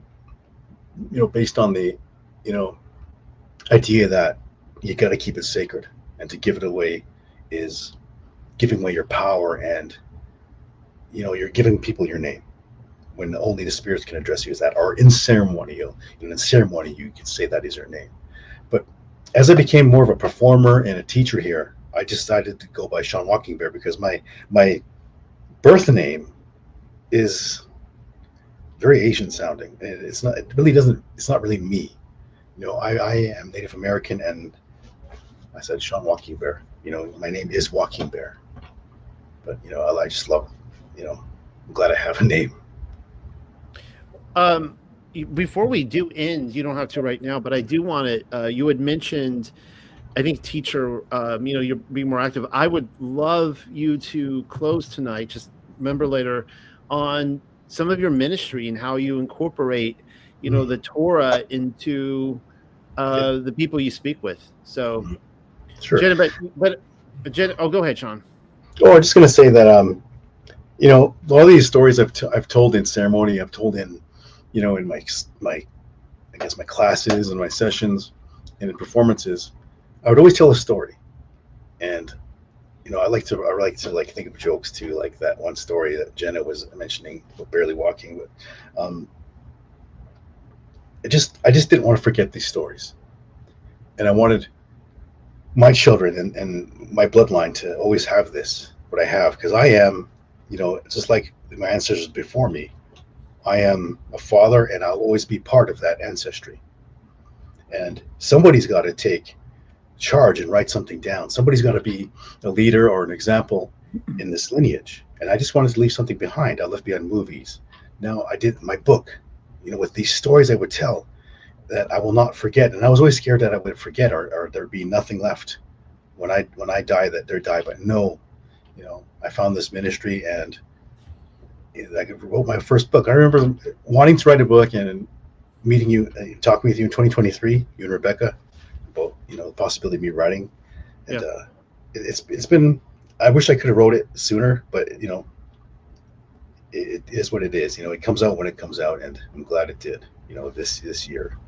based on the, idea that you got to keep it sacred, and to give it away is giving away your power, and you're giving people your name when only the spirits can address you as that. Or in ceremony, in ceremony you can say that is your name. But as I became more of a performer and a teacher here, I decided to go by Sean Walking Bear because my birth name is very Asian sounding. It's not really me. I am Native American, and I said Sean Walking Bear. My name is Walking Bear. But I just love, I'm glad I have a name. Before we do end, you don't have to right now, but I do want to. You had mentioned, I think, teacher. You're being more active. I would love you to close tonight. Just remember later on some of your ministry and how you incorporate, the Torah into the people you speak with. So, sure. Jenna, but Jenna, go ahead, Sean. Oh, I'm just going to say that all these stories I've told in ceremony, I've told in in my classes and my sessions and in performances, I would always tell a story. And I like to think of jokes too, like that one story that Jenna was mentioning, barely walking. But I just didn't want to forget these stories, and I wanted my children and my bloodline to always have what I have, because I am, just like my ancestors before me, I am a father, and I'll always be part of that ancestry. And somebody's got to take charge and write something down. Somebody's got to be a leader or an example in this lineage. And I just wanted to leave something behind. I left behind movies. Now I did my book, with these stories I would tell that I will not forget. And I was always scared that I would forget, or there'd be nothing left when I die, that they'd die. But no, I found this ministry, and I wrote my first book. I remember wanting to write a book and meeting you, talking with you in 2023, you and Rebecca, about the possibility of me writing. And it's been, I wish I could have wrote it sooner, but it is what it is. It comes out when it comes out, and I'm glad it did. This year.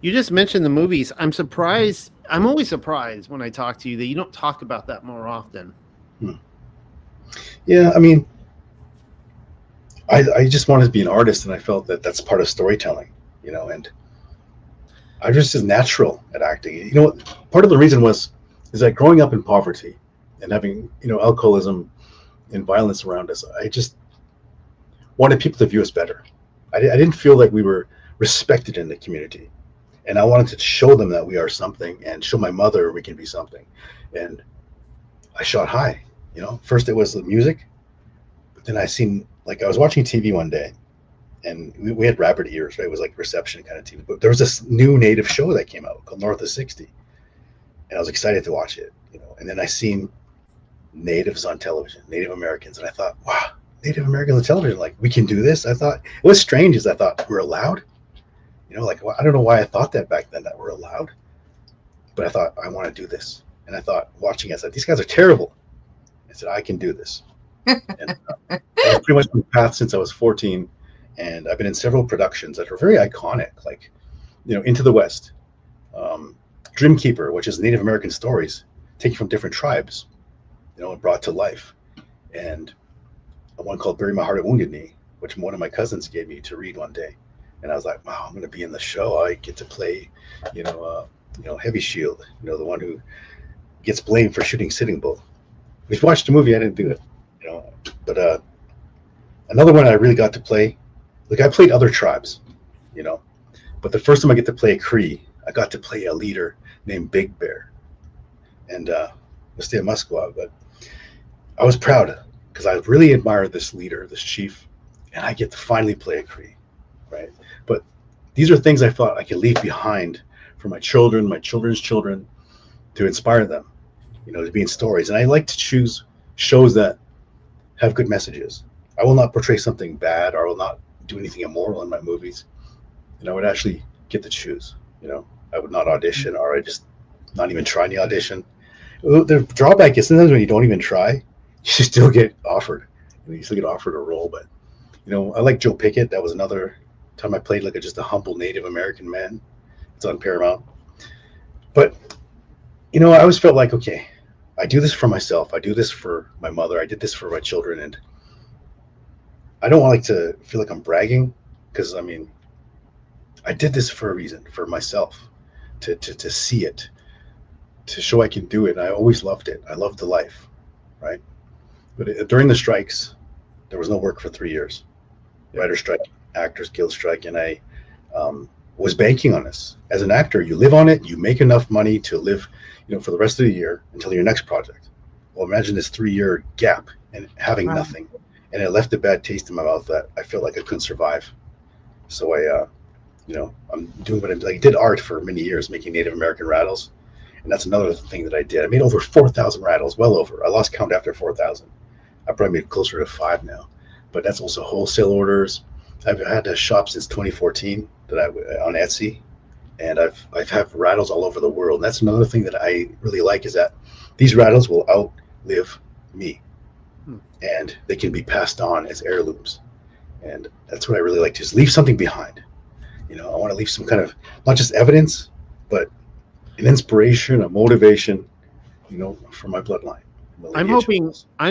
You just mentioned the movies. I'm surprised. I'm always surprised when I talk to you that you don't talk about that more often. Yeah, I mean, I just wanted to be an artist, and I felt that that's part of storytelling, and I was just as natural at acting. Part of the reason is that growing up in poverty, and having, alcoholism and violence around us, I just wanted people to view us better. I didn't feel like we were respected in the community, and I wanted to show them that we are something, and show my mother we can be something. And I shot high. First it was the music, but then I was watching TV one day, and we had rabbit ears, right? It was like reception kind of TV, but there was this new native show that came out called North of 60, and I was excited to watch it. And then I seen natives on television, Native Americans, and I thought, wow, Native Americans on television, like, we can do this. I thought it was strange, is I thought we're allowed. I don't know why I thought that back then, that we're allowed, but I thought, I want to do this. And I thought, watching it, I said, these guys are terrible. I said, I can do this. And that was pretty much my path since I was 14. And I've been in several productions that are very iconic, like, Into the West, Dreamkeeper, which is Native American stories taken from different tribes, and brought to life. And one called Bury My Heart at Wounded Knee, which one of my cousins gave me to read one day. And I was like, wow, I'm going to be in the show. I get to play, Heavy Shield, the one who gets blamed for shooting Sitting Bull. If you watched the movie, I didn't do it, But another one I really got to play, like, I played other tribes, but the first time I get to play a Cree, I got to play a leader named Big Bear. And we'll stay at Musqueam, but I was proud because I really admired this leader, this chief, and I get to finally play a Cree, right? But these are things I thought I could leave behind for my children, my children's children, to inspire them, to be in stories. And I like to choose shows that have good messages. I will not portray something bad, or I will not do anything immoral in my movies. I would actually get to choose. I would not audition, or I just not even try any audition. The drawback is sometimes when you don't even try, you still get offered. You still get offered a role. But I like Joe Pickett. That was another time I played like just a humble Native American man. It's on Paramount. But I always felt like, okay, I do this for myself. I do this for my mother. I did this for my children, and I don't want to feel like I'm bragging, because I did this for a reason, for myself, to see it, to show I can do it. And I always loved it. I loved the life, right? But during the strikes, there was no work for 3 years. Writer strike, Actors Guild strike, and I was banking on this. As an actor, you live on it. You make enough money to live, for the rest of the year until your next project. Well, imagine this 3-year gap and having nothing, and it left a bad taste in my mouth that I felt like I couldn't survive. So I'm doing what I did art for many years, making Native American rattles. And that's another thing that I did. I made over 4,000 rattles, well over. I lost count after 4,000. I probably made closer to 5 now. But that's also wholesale orders. I've had a shop since 2014 on Etsy, and I've have rattles all over the world. And that's another thing that I really like, is that these rattles will outlive me, and they can be passed on as heirlooms. And that's what I really like, to just leave something behind. I want to leave some kind of, not just evidence, but an inspiration, a motivation, for my bloodline. I'm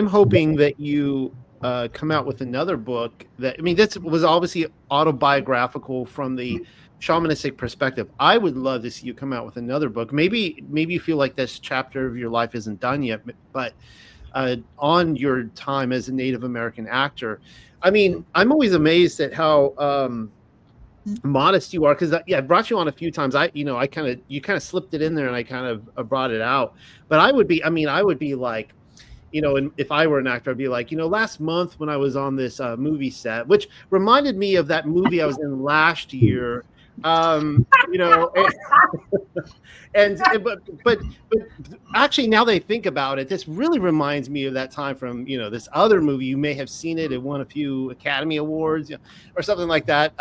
hoping that you come out with another book that, this was obviously autobiographical from the shamanistic perspective. I would love to see you come out with another book. Maybe you feel like this chapter of your life isn't done yet, but on your time as a Native American actor, I'm always amazed at how modest you are, because I brought you on a few times. You kind of slipped it in there, and I kind of brought it out. But I would be like, and if I were an actor, I'd be like, last month when I was on this movie set, which reminded me of that movie I was in last year. But actually, now they think about it, this really reminds me of that time from this other movie. You may have seen it. It won a few Academy Awards, or something like that.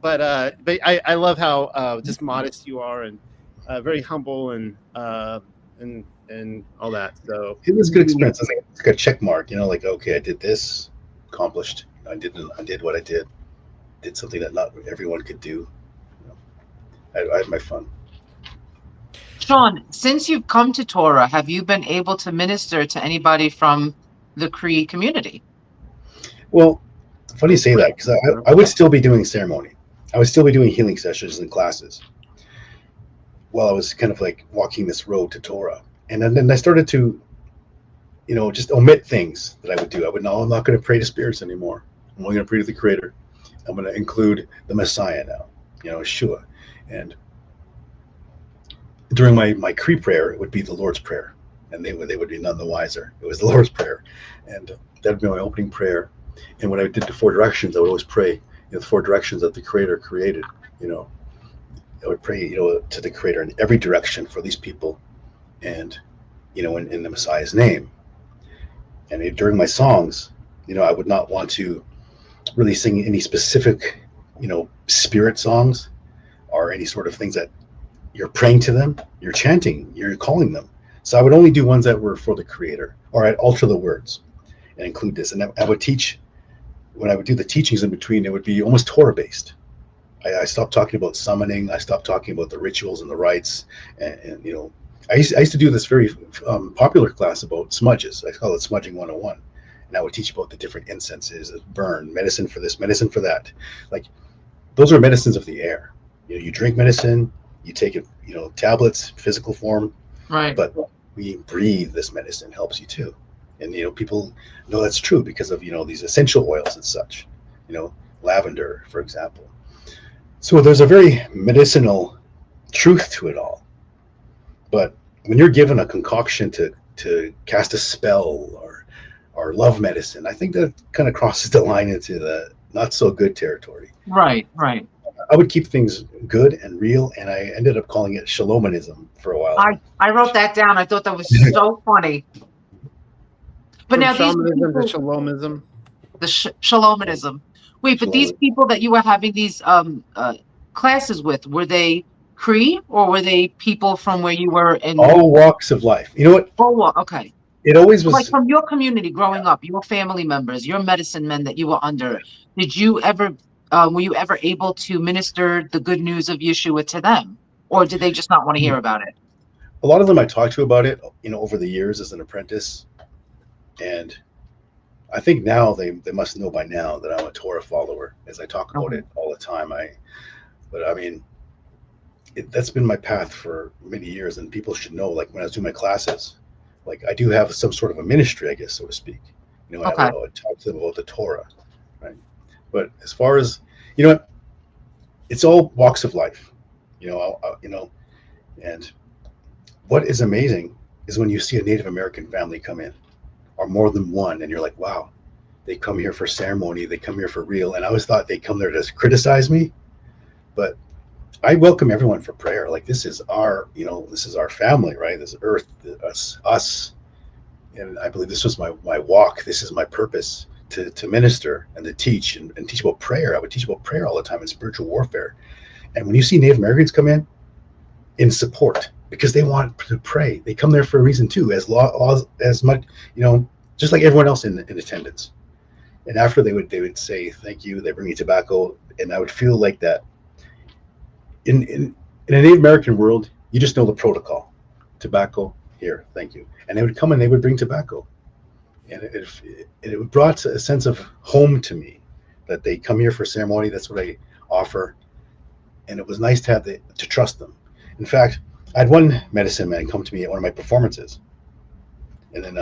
But I love how just modest you are, and very humble, and all that. So it was a good experience. It's like a check mark, like, okay, I did this, accomplished. I did what I did something that not everyone could do. I had my fun. Sean, since you've come to Torah, have you been able to minister to anybody from the Cree community? Well, funny you say that, because I would still be doing ceremony. I would still be doing healing sessions and classes while I was kind of like walking this road to Torah. And then I started to just omit things that I would do. I'm not going to pray to spirits anymore. I'm only going to pray to the Creator. I'm going to include the Messiah now, Yeshua. And during my Cree prayer, it would be the Lord's Prayer, and they would be none the wiser. It was the Lord's Prayer, and that would be my opening prayer. And when I did the 4 directions, I would always pray, the 4 directions that the Creator created. I would pray, to the Creator in every direction for these people, and in the Messiah's name. And during my songs, I would not want to really sing any specific, spirit songs or any sort of things that you're praying to them, you're chanting, you're calling them. So I would only do ones that were for the Creator, or I'd alter the words and include this. And I would teach, when I would do the teachings in between, it would be almost Torah based. I stopped talking about summoning. I stopped talking about the rituals and the rites. And I used to do this very popular class about smudges. I call it Smudging 101. And I would teach about the different incenses, burn, medicine for this, medicine for that. Like, those are medicines of the air. You drink medicine, you take it, tablets, physical form. Right. But we breathe this medicine helps you too. And, people know that's true because of, these essential oils and such, lavender, for example. So there's a very medicinal truth to it all. But when you're given a concoction to cast a spell or love medicine, I think that kind of crosses the line into the not so good territory. Right. I would keep things good and real, and I ended up calling it Shalomomanism for a while. I wrote that down. I thought that was so funny. But From now shamanism to shalomism. The Shalomonism. Wait, but these people that you were having these classes with, were they Cree or were they people from where you were in all walks of life? You know what? Oh, okay. It always was like from your community growing up, your family members, your medicine men that you were under. Did you ever were you ever able to minister the good news of Yeshua to them, or did they just not want to hear about it? A lot of them I talked to about it, over the years as an apprentice, and I think now they must know by now that I'm a Torah follower, as I talk about it all the time. That's been my path for many years, and people should know. Like when I was doing my classes, like I do have some sort of a ministry, I guess, so to speak. I would talk to them about the Torah, right? But as far as it's all walks of life, and what is amazing is when you see a Native American family come in, or more than one, and you're like, wow, they come here for ceremony, they come here for real. And I always thought they come there to criticize me, but I welcome everyone for prayer. Like this is our family, right? This earth, us. And I believe this was my walk. This is my purpose to minister and to teach and teach about prayer. I would teach about prayer all the time and spiritual warfare. And when you see Native Americans come in support, because they want to pray, they come there for a reason too, as much, just like everyone else in attendance. And after they would say thank you, they bring me tobacco, and I would feel like that. In a Native American world, you just know the protocol. Tobacco, here, thank you. And they would come and they would bring tobacco. And it brought a sense of home to me, that they come here for ceremony. That's what I offer. And it was nice to trust them. In fact, I had one medicine man come to me at one of my performances. And then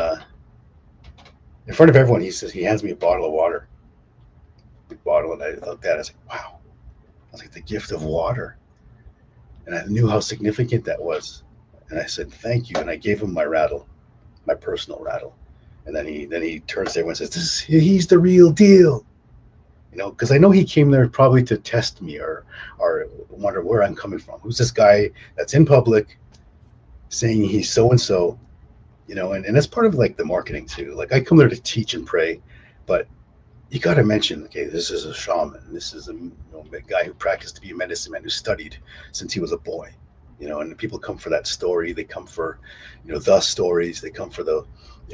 in front of everyone, he hands me a bottle of water. Big bottle. And I looked at it, I was like, wow. I was like, the gift of water. And I knew how significant that was. And I said, thank you. And I gave him my rattle, my personal rattle. And then he turns to everyone and says, he's the real deal. Because I know he came there probably to test me or wonder where I'm coming from. Who's this guy that's in public saying he's so-and-so, and that's part of like the marketing too. Like I come there to teach and pray, but you got to mention, okay, this is a shaman. This is a guy who practiced to be a medicine man who studied since he was a boy, and people come for that story. They come for, the stories. They come for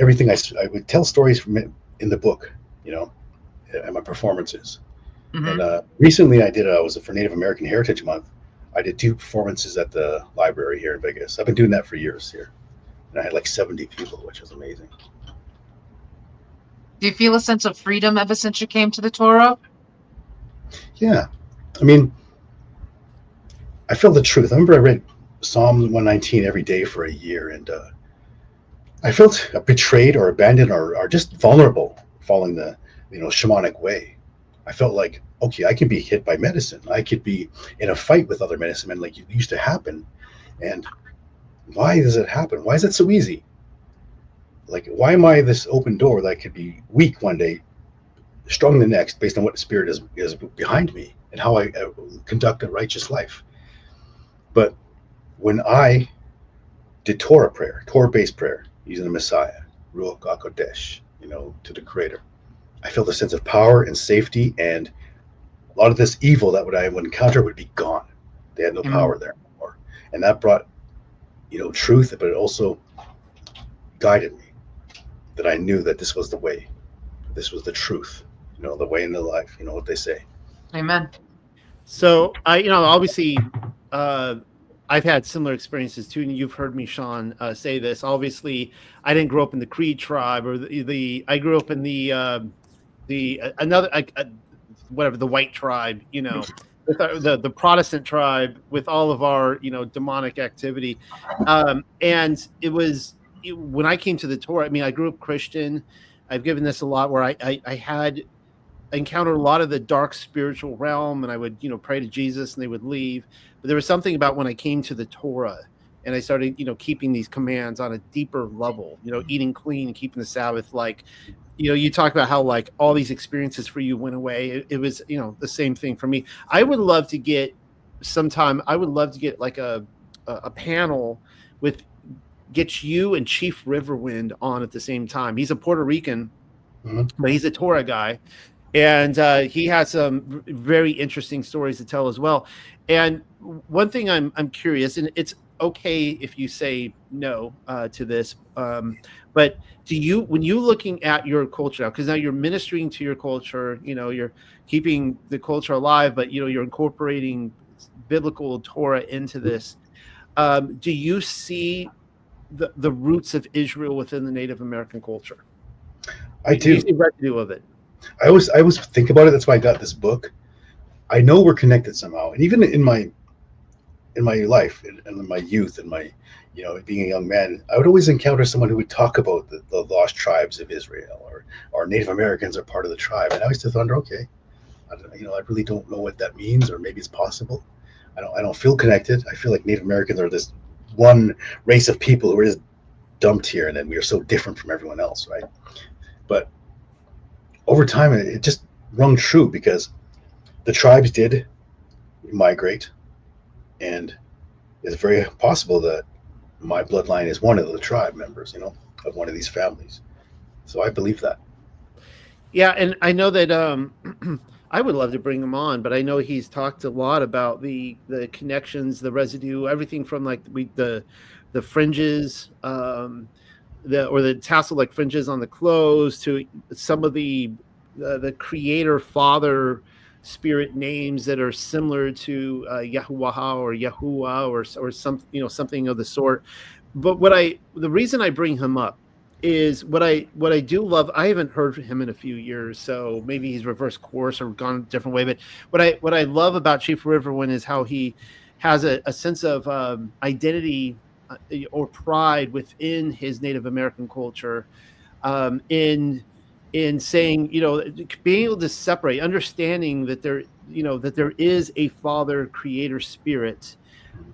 everything. I would tell stories from it in the book, at my performances. Mm-hmm. And recently I was for Native American Heritage Month. I did 2 performances at the library here in Vegas. I've been doing that for years here. And I had like 70 people, which was amazing. Do you feel a sense of freedom ever since you came to the Torah? Yeah. I mean, I feel the truth. I remember I read Psalm 119 every day for a year, and I felt betrayed or abandoned or just vulnerable following the shamanic way. I felt like, okay, I could be hit by medicine. I could be in a fight with other medicine men like it used to happen. And why does it happen? Why is it so easy? Like, why am I this open door that I could be weak one day, strong the next, based on what the spirit is behind me and how I conduct a righteous life? But when I did Torah-based prayer, using the Messiah, Ruach HaKodesh, to the Creator, I felt a sense of power and safety, and a lot of this evil that I would encounter would be gone. They had no power there anymore. And that brought, truth, but it also guided me, that I knew that this was the way. This was the truth, the way in the life, what they say. Amen. So obviously, I've had similar experiences too, and you've heard me, Sean, say this. Obviously, I didn't grow up in the Creed tribe, or I grew up in the white tribe, with the Protestant tribe, with all of our demonic activity, and it was when I came to the Torah. I mean, I grew up Christian. I've given this a lot, where I had encountered a lot of the dark spiritual realm, and I would pray to Jesus, and they would leave. But there was something about when I came to the Torah and I started keeping these commands on a deeper level, eating clean and keeping the Sabbath. Like, you talk about how like all these experiences for you went away. It was the same thing for me. I would love to get like a panel with get you and Chief Riverwind on at the same time. He's a Puerto Rican, but he's a Torah guy. And he has some very interesting stories to tell as well. And one thing I'm curious, and it's okay if you say no to this, but when you're looking at your culture now, because now you're ministering to your culture, you're keeping the culture alive, but you're incorporating biblical Torah into this. Do you see the roots of Israel within the Native American culture? I do. You see residue of it. I always think about it. That's why I got this book. I know we're connected somehow, and even in my life, and in my youth, and my being a young man, I would always encounter someone who would talk about the lost tribes of Israel, or Native Americans are part of the tribe, and I always just wonder, okay, I really don't know what that means, or maybe it's possible. I don't feel connected. I feel like Native Americans are this one race of people who are just dumped here, and then we are so different from everyone else, right? But over time, it just rung true, because the tribes did migrate, and it's very possible that my bloodline is one of the tribe members, of one of these families. So I believe that. Yeah, and I know that I would love to bring him on, but I know he's talked a lot about the connections, the residue, everything from like the fringes, the tassel like fringes on the clothes, to some of the creator father spirit names that are similar to Yahuwah or Yahuwah or some something of the sort. But the reason I bring him up is what I do love. I haven't heard from him in a few years, so maybe he's reversed course or gone a different way. But what I love about Chief Riverwind is how he has a sense of identity or pride within his Native American culture, in saying, being able to separate, understanding that there is a Father Creator Spirit,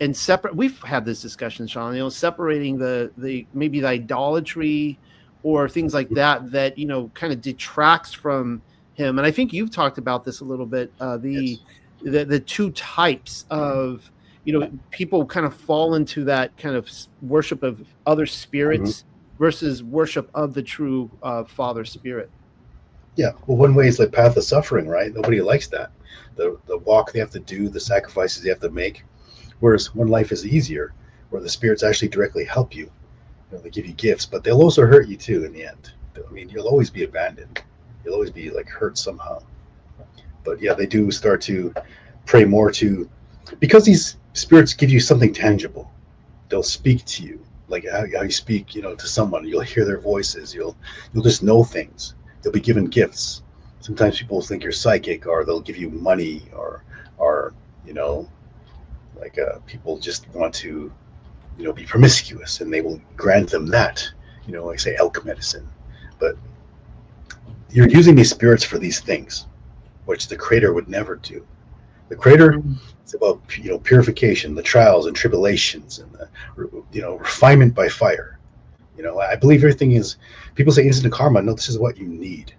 and separate. We've had this discussion, Sean. Separating the maybe the idolatry or things like that kind of detracts from him. And I think you've talked about this a little bit. The two types of people kind of fall into that kind of worship of other spirits versus worship of the true Father Spirit. Yeah, well, one way is like path of suffering, right? Nobody likes that. The walk they have to do, the sacrifices they have to make. Whereas one life is easier, where the spirits actually directly help you. They give you gifts, but they'll also hurt you too in the end. I mean, you'll always be abandoned. You'll always be like hurt somehow. But yeah, they do start to pray more because these spirits give you something tangible. They'll speak to you, like how you speak, to someone. You'll hear their voices. You'll just know things. You'll be given gifts. Sometimes people think you're psychic, or they'll give you money, or people just want to, be promiscuous, and they will grant them that, like say elk medicine, but you're using these spirits for these things, which the Creator would never do. The Creator is about purification, the trials and tribulations, and the refinement by fire. I believe everything is. People say instant karma. No, this is what you need,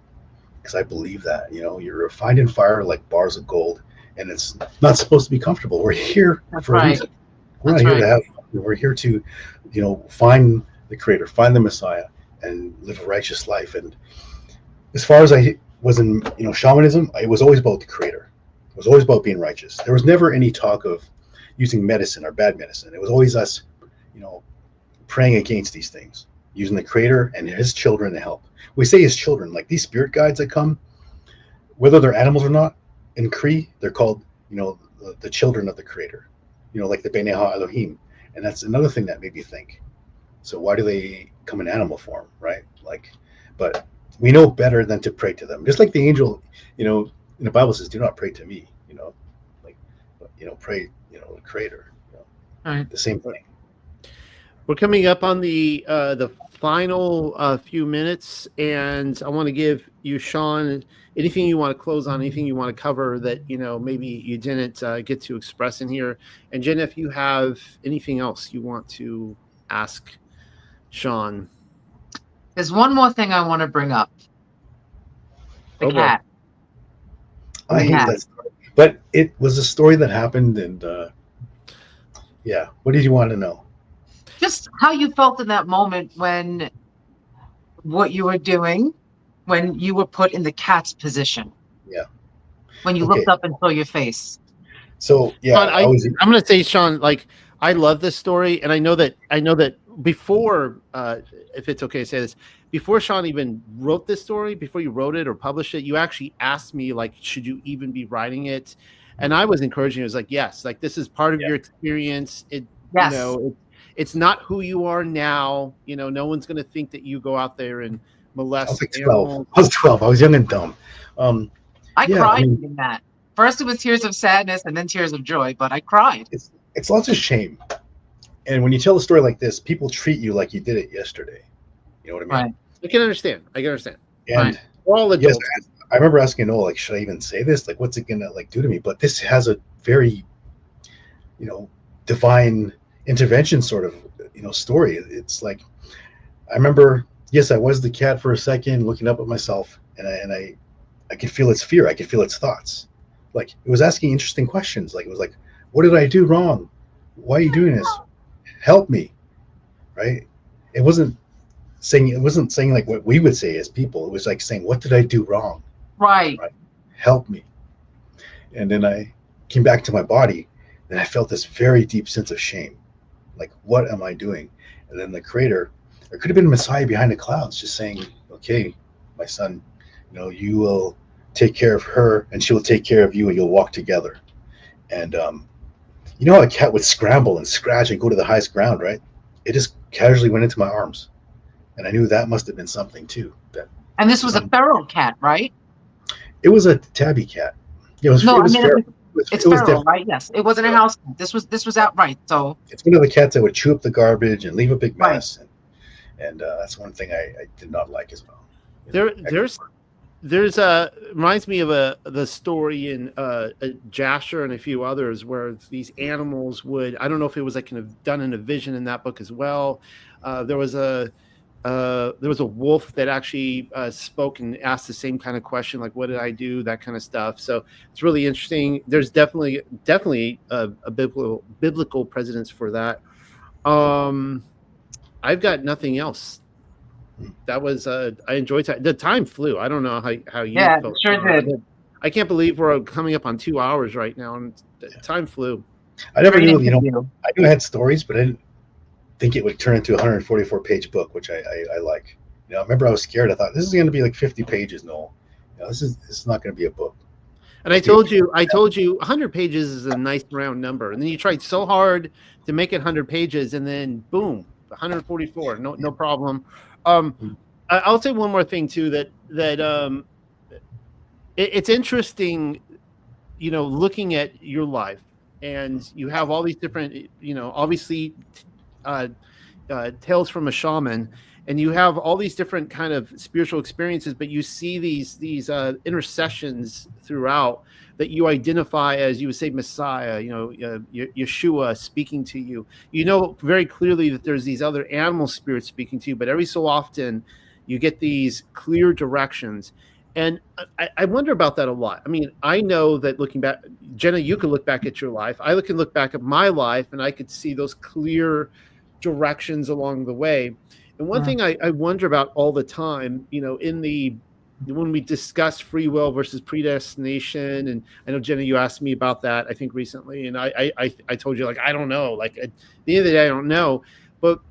because I believe that. You're refined in fire like bars of gold, and it's not supposed to be comfortable. We're here for a reason. We're not here to have fun. We're here to, find the Creator, find the Messiah, and live a righteous life. And as far as I was in, shamanism, it was always about the Creator. It was always about being righteous. There was never any talk of using medicine or bad medicine. It was always us, praying against these things, using the Creator and His children to help. We say His children, like these spirit guides that come, whether they're animals or not, in Cree, they're called, the children of the Creator, like the Bnei Elohim. And that's another thing that made me think. So why do they come in animal form, right? But we know better than to pray to them. Just like the angel, in the Bible says, do not pray to me, pray, the Creator. Right. The same thing. We're coming up on the final few minutes, and I want to give you, Sean, anything you want to close on, anything you want to cover that maybe you didn't get to express in here. And Jen, if you have anything else you want to ask Sean. There's one more thing I want to bring up. The cat. I hate that story, but it was a story that happened, and yeah. What did you want to know? Just how you felt in that moment when what you were doing, when you were put in the cat's position. Yeah. When you looked up and saw your face. So yeah, Sean, I'm going to say, Sean, I love this story, and I know that before, if it's okay to say this, before Sean even wrote this story, before you wrote it or published it, you actually asked me, should you even be writing it? And I was encouraging you. I was like, yes, this is part of your experience. It's not who you are now. No one's going to think that you go out there and molest animals. I was 12. I was young and dumb. I cried in that. First it was tears of sadness and then tears of joy, but I cried. It's lots of shame. And when you tell a story like this, people treat you like you did it yesterday. You know what I mean? Right. I can understand. And we're all adults. Yes, I remember asking Noel, should I even say this? What's it gonna do to me? But this has a very, divine intervention sort of, story. It's I remember, yes, I was the cat for a second, looking up at myself, and I could feel its fear. I could feel its thoughts. It was asking interesting questions. It was what did I do wrong? Why are you doing this? Help me. Right? It wasn't saying what we would say as people. It was saying, what did I do wrong? Right. Help me. And then I came back to my body, and I felt this very deep sense of shame. What am I doing? And then the Creator, there could have been a Messiah behind the clouds just saying, okay, my son, you will take care of her and she will take care of you, and you'll walk together. And how a cat would scramble and scratch and go to the highest ground, right? It just casually went into my arms. And I knew that must have been something too. And this was a feral cat, right? It was a tabby cat. It's feral, right? Yes. It wasn't a house cat. This was outright. So it's one of the cats that would chew up the garbage and leave a big mess. Right. And that's one thing I did not like as well. There's reminds me of the story in Jasher and a few others where these animals would, I don't know if it was done in a vision in that book as well. There was a wolf that actually spoke and asked the same kind of question, what did I do, that kind of stuff. So it's really interesting. There's definitely a biblical precedence for that. I've got nothing else. That was I enjoyed time. The time flew. I don't know how you felt. It sure did. I can't believe we're coming up on 2 hours right now, and time flew. I never knew. I knew I had stories, but I didn't think it would turn into a 144-page book, which I like. I remember I was scared. I thought this is going to be 50 pages. No, this is not going to be a book. And I told you 100 pages is a nice round number, and then you tried so hard to make it 100 pages, and then boom, 144. No problem. I'll say one more thing too, that it's interesting, looking at your life, and you have all these different, obviously, tales from a shaman, and you have all these different kind of spiritual experiences, but you see these intercessions throughout that you identify as, you would say, Messiah, Yeshua speaking to you. You know very clearly that there's these other animal spirits speaking to you, but every so often you get these clear directions. And I wonder about that a lot. I mean, I know that looking back, Jenna, you can look back at your life. I can look back at my life, and I could see those clear directions along the way. And one thing I wonder about all the time, when we discuss free will versus predestination, and I know, Jenna, you asked me about that, I think recently, and I told you, like, I don't know. Like, at the end of the day, I don't know. But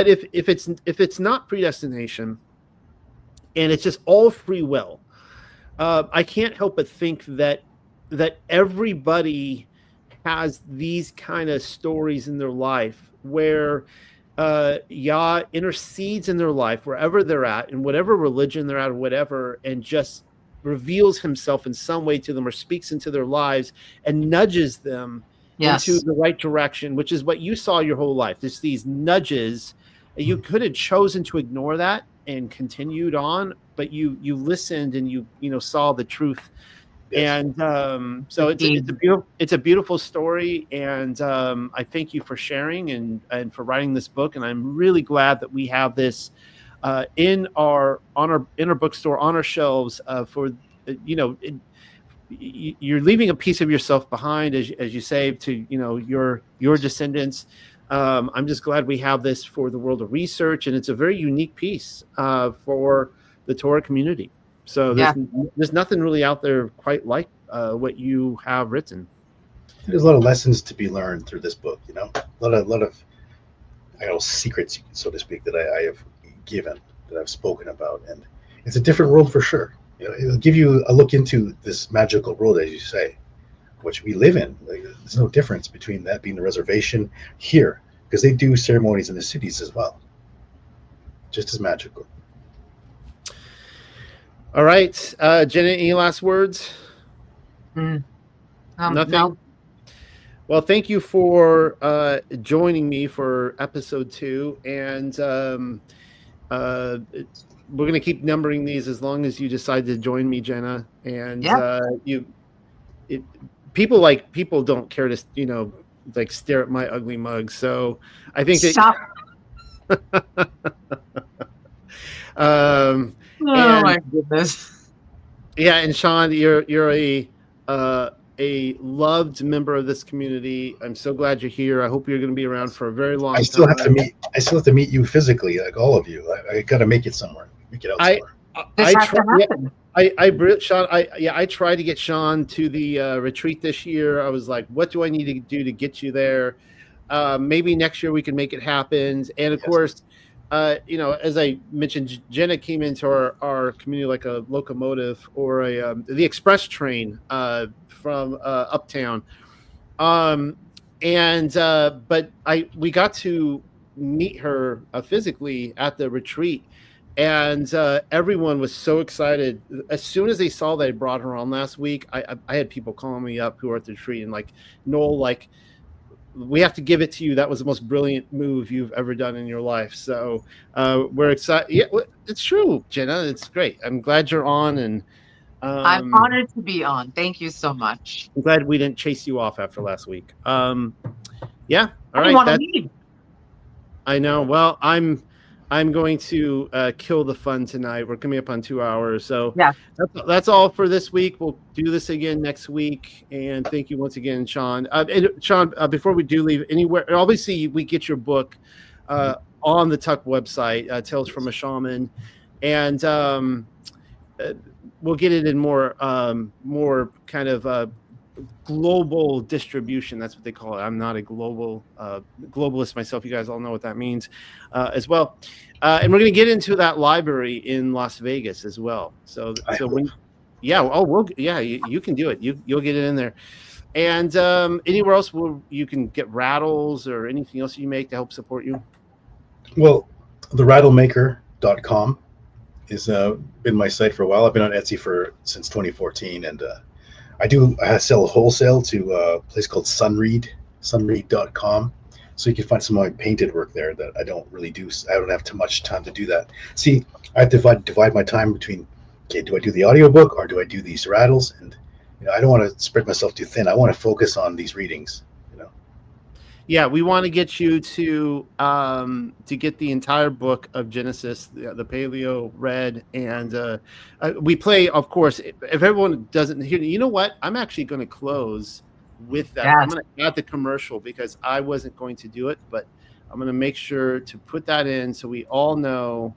if it's not predestination, and it's just all free will, I can't help but think that everybody has these kind of stories in their life where Yah intercedes in their life wherever they're at, in whatever religion they're at or whatever, and just reveals himself in some way to them, or speaks into their lives and nudges them into the right direction, which is what you saw your whole life. There's these nudges. You could have chosen to ignore that and continued on, but you listened and you saw the truth. And so it's a beautiful story, and I thank you for sharing and for writing this book. And I'm really glad that we have this in our bookstore, on our shelves, for you're leaving a piece of yourself behind, as you say, to your descendants. I'm just glad we have this for the world of research, and it's a very unique piece for the Torah community. So there's nothing really out there quite like what you have written. There's a lot of lessons to be learned through this book. A lot of secrets, so to speak, that I have given, that I've spoken about, and it's a different world for sure. It'll give you a look into this magical world, as you say, which we live in. Like, there's no difference between that being the reservation here, because they do ceremonies in the cities as well, just as magical. All right, Jenna, any last words? Nothing. No. Well, thank you for joining me for episode 2, and we're going to keep numbering these as long as you decide to join me, Jenna. And people don't care to like stare at my ugly mug, so I think that my goodness. Yeah, and Sean, you're a loved member of this community. I'm so glad you're here. I hope you're going to be around for a very long time. I still have to meet you physically, like all of you. I got to make it somewhere. Make it out somewhere. I tried to get Sean to the retreat this year. I was like, what do I need to do to get you there? Maybe next year we can make it happen. And of course, as I mentioned, Jenna came into our community like a locomotive, or the express train from uptown. But we got to meet her physically at the retreat. And everyone was so excited. As soon as they saw that I brought her on last week, I had people calling me up who were at the retreat and like, Noel, like, we have to give it to you. That was the most brilliant move you've ever done in your life. So we're excited. Yeah, it's true, Jenna. It's great. I'm glad you're on. And I'm honored to be on. Thank you so much. I'm glad we didn't chase you off after last week. All right. I know. Well, I'm going to kill the fun tonight. We're coming up on 2 hours. So that's all for this week. We'll do this again next week. And thank you once again, Sean. Sean, before we do leave anywhere, obviously we get your book on the TUC website, Tales from a Shaman. And we'll get it in more kind of global distribution. That's what they call it. I'm not a globalist myself. You guys all know what that means as well. And we're going to get into that library in Las Vegas as well. You can do it. You'll get it in there. And anywhere else you can get rattles or anything else you make to help support you? Well, the rattlemaker.com has been my site for a while. I've been on Etsy since 2014, and I sell wholesale to a place called sunread.com. So you can find some of my painted work there that I don't really do. I don't have too much time to do that. See, I have to divide my time between, okay, do I do the audiobook or do I do these rattles? And I don't want to spread myself too thin. I want to focus on these readings. Yeah, we want to get you to get the entire book of Genesis, the Paleo read, and we play, of course. If everyone doesn't hear, you know what? I'm actually going to close with that. Yes. I'm going to add the commercial because I wasn't going to do it, but I'm going to make sure to put that in so we all know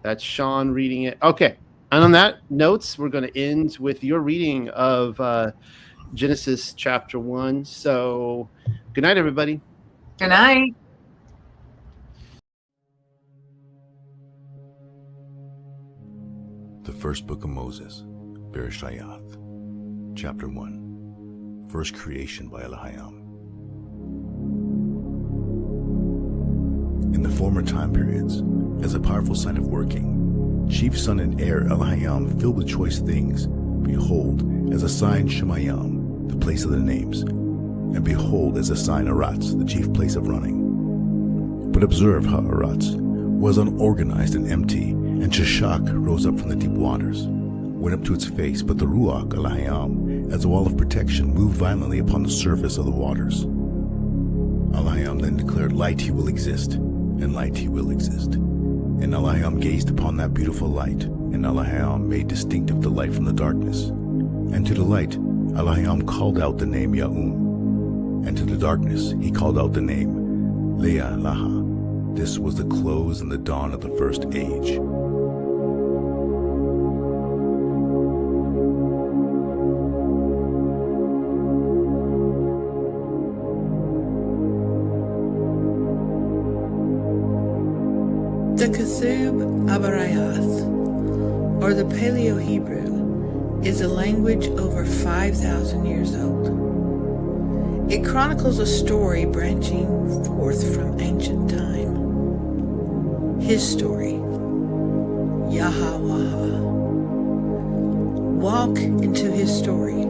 that's Sean reading it. Okay, and on that notes, we're going to end with your reading of Genesis chapter 1. So good night, everybody. Good night. The first book of Moses, Bereshayath, chapter 1, first creation by Elohim. In the former time periods, as a powerful sign of working, chief son and heir Elohim filled with choice things, behold, as a sign Shemayim, the place of the names, and behold, as a sign Aratz, the chief place of running. But observe how Aratz was unorganized and empty, and Sheshach rose up from the deep waters, went up to its face, but the Ruach Elohim, as a wall of protection, moved violently upon the surface of the waters. Elohim then declared, light he will exist, and light he will exist. And Elohim gazed upon that beautiful light, and Elohim made distinctive the light from the darkness. And to the light Elohim called out the name Ya'um, and to the darkness he called out the name Leah Laha. This was the close and the dawn of the first age. The Kasub Abarayath, or the Paleo-Hebrew, is a language over 5,000 years old. It chronicles a story branching forth from ancient time. His story, Yahwaha. Walk into his story.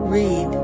Read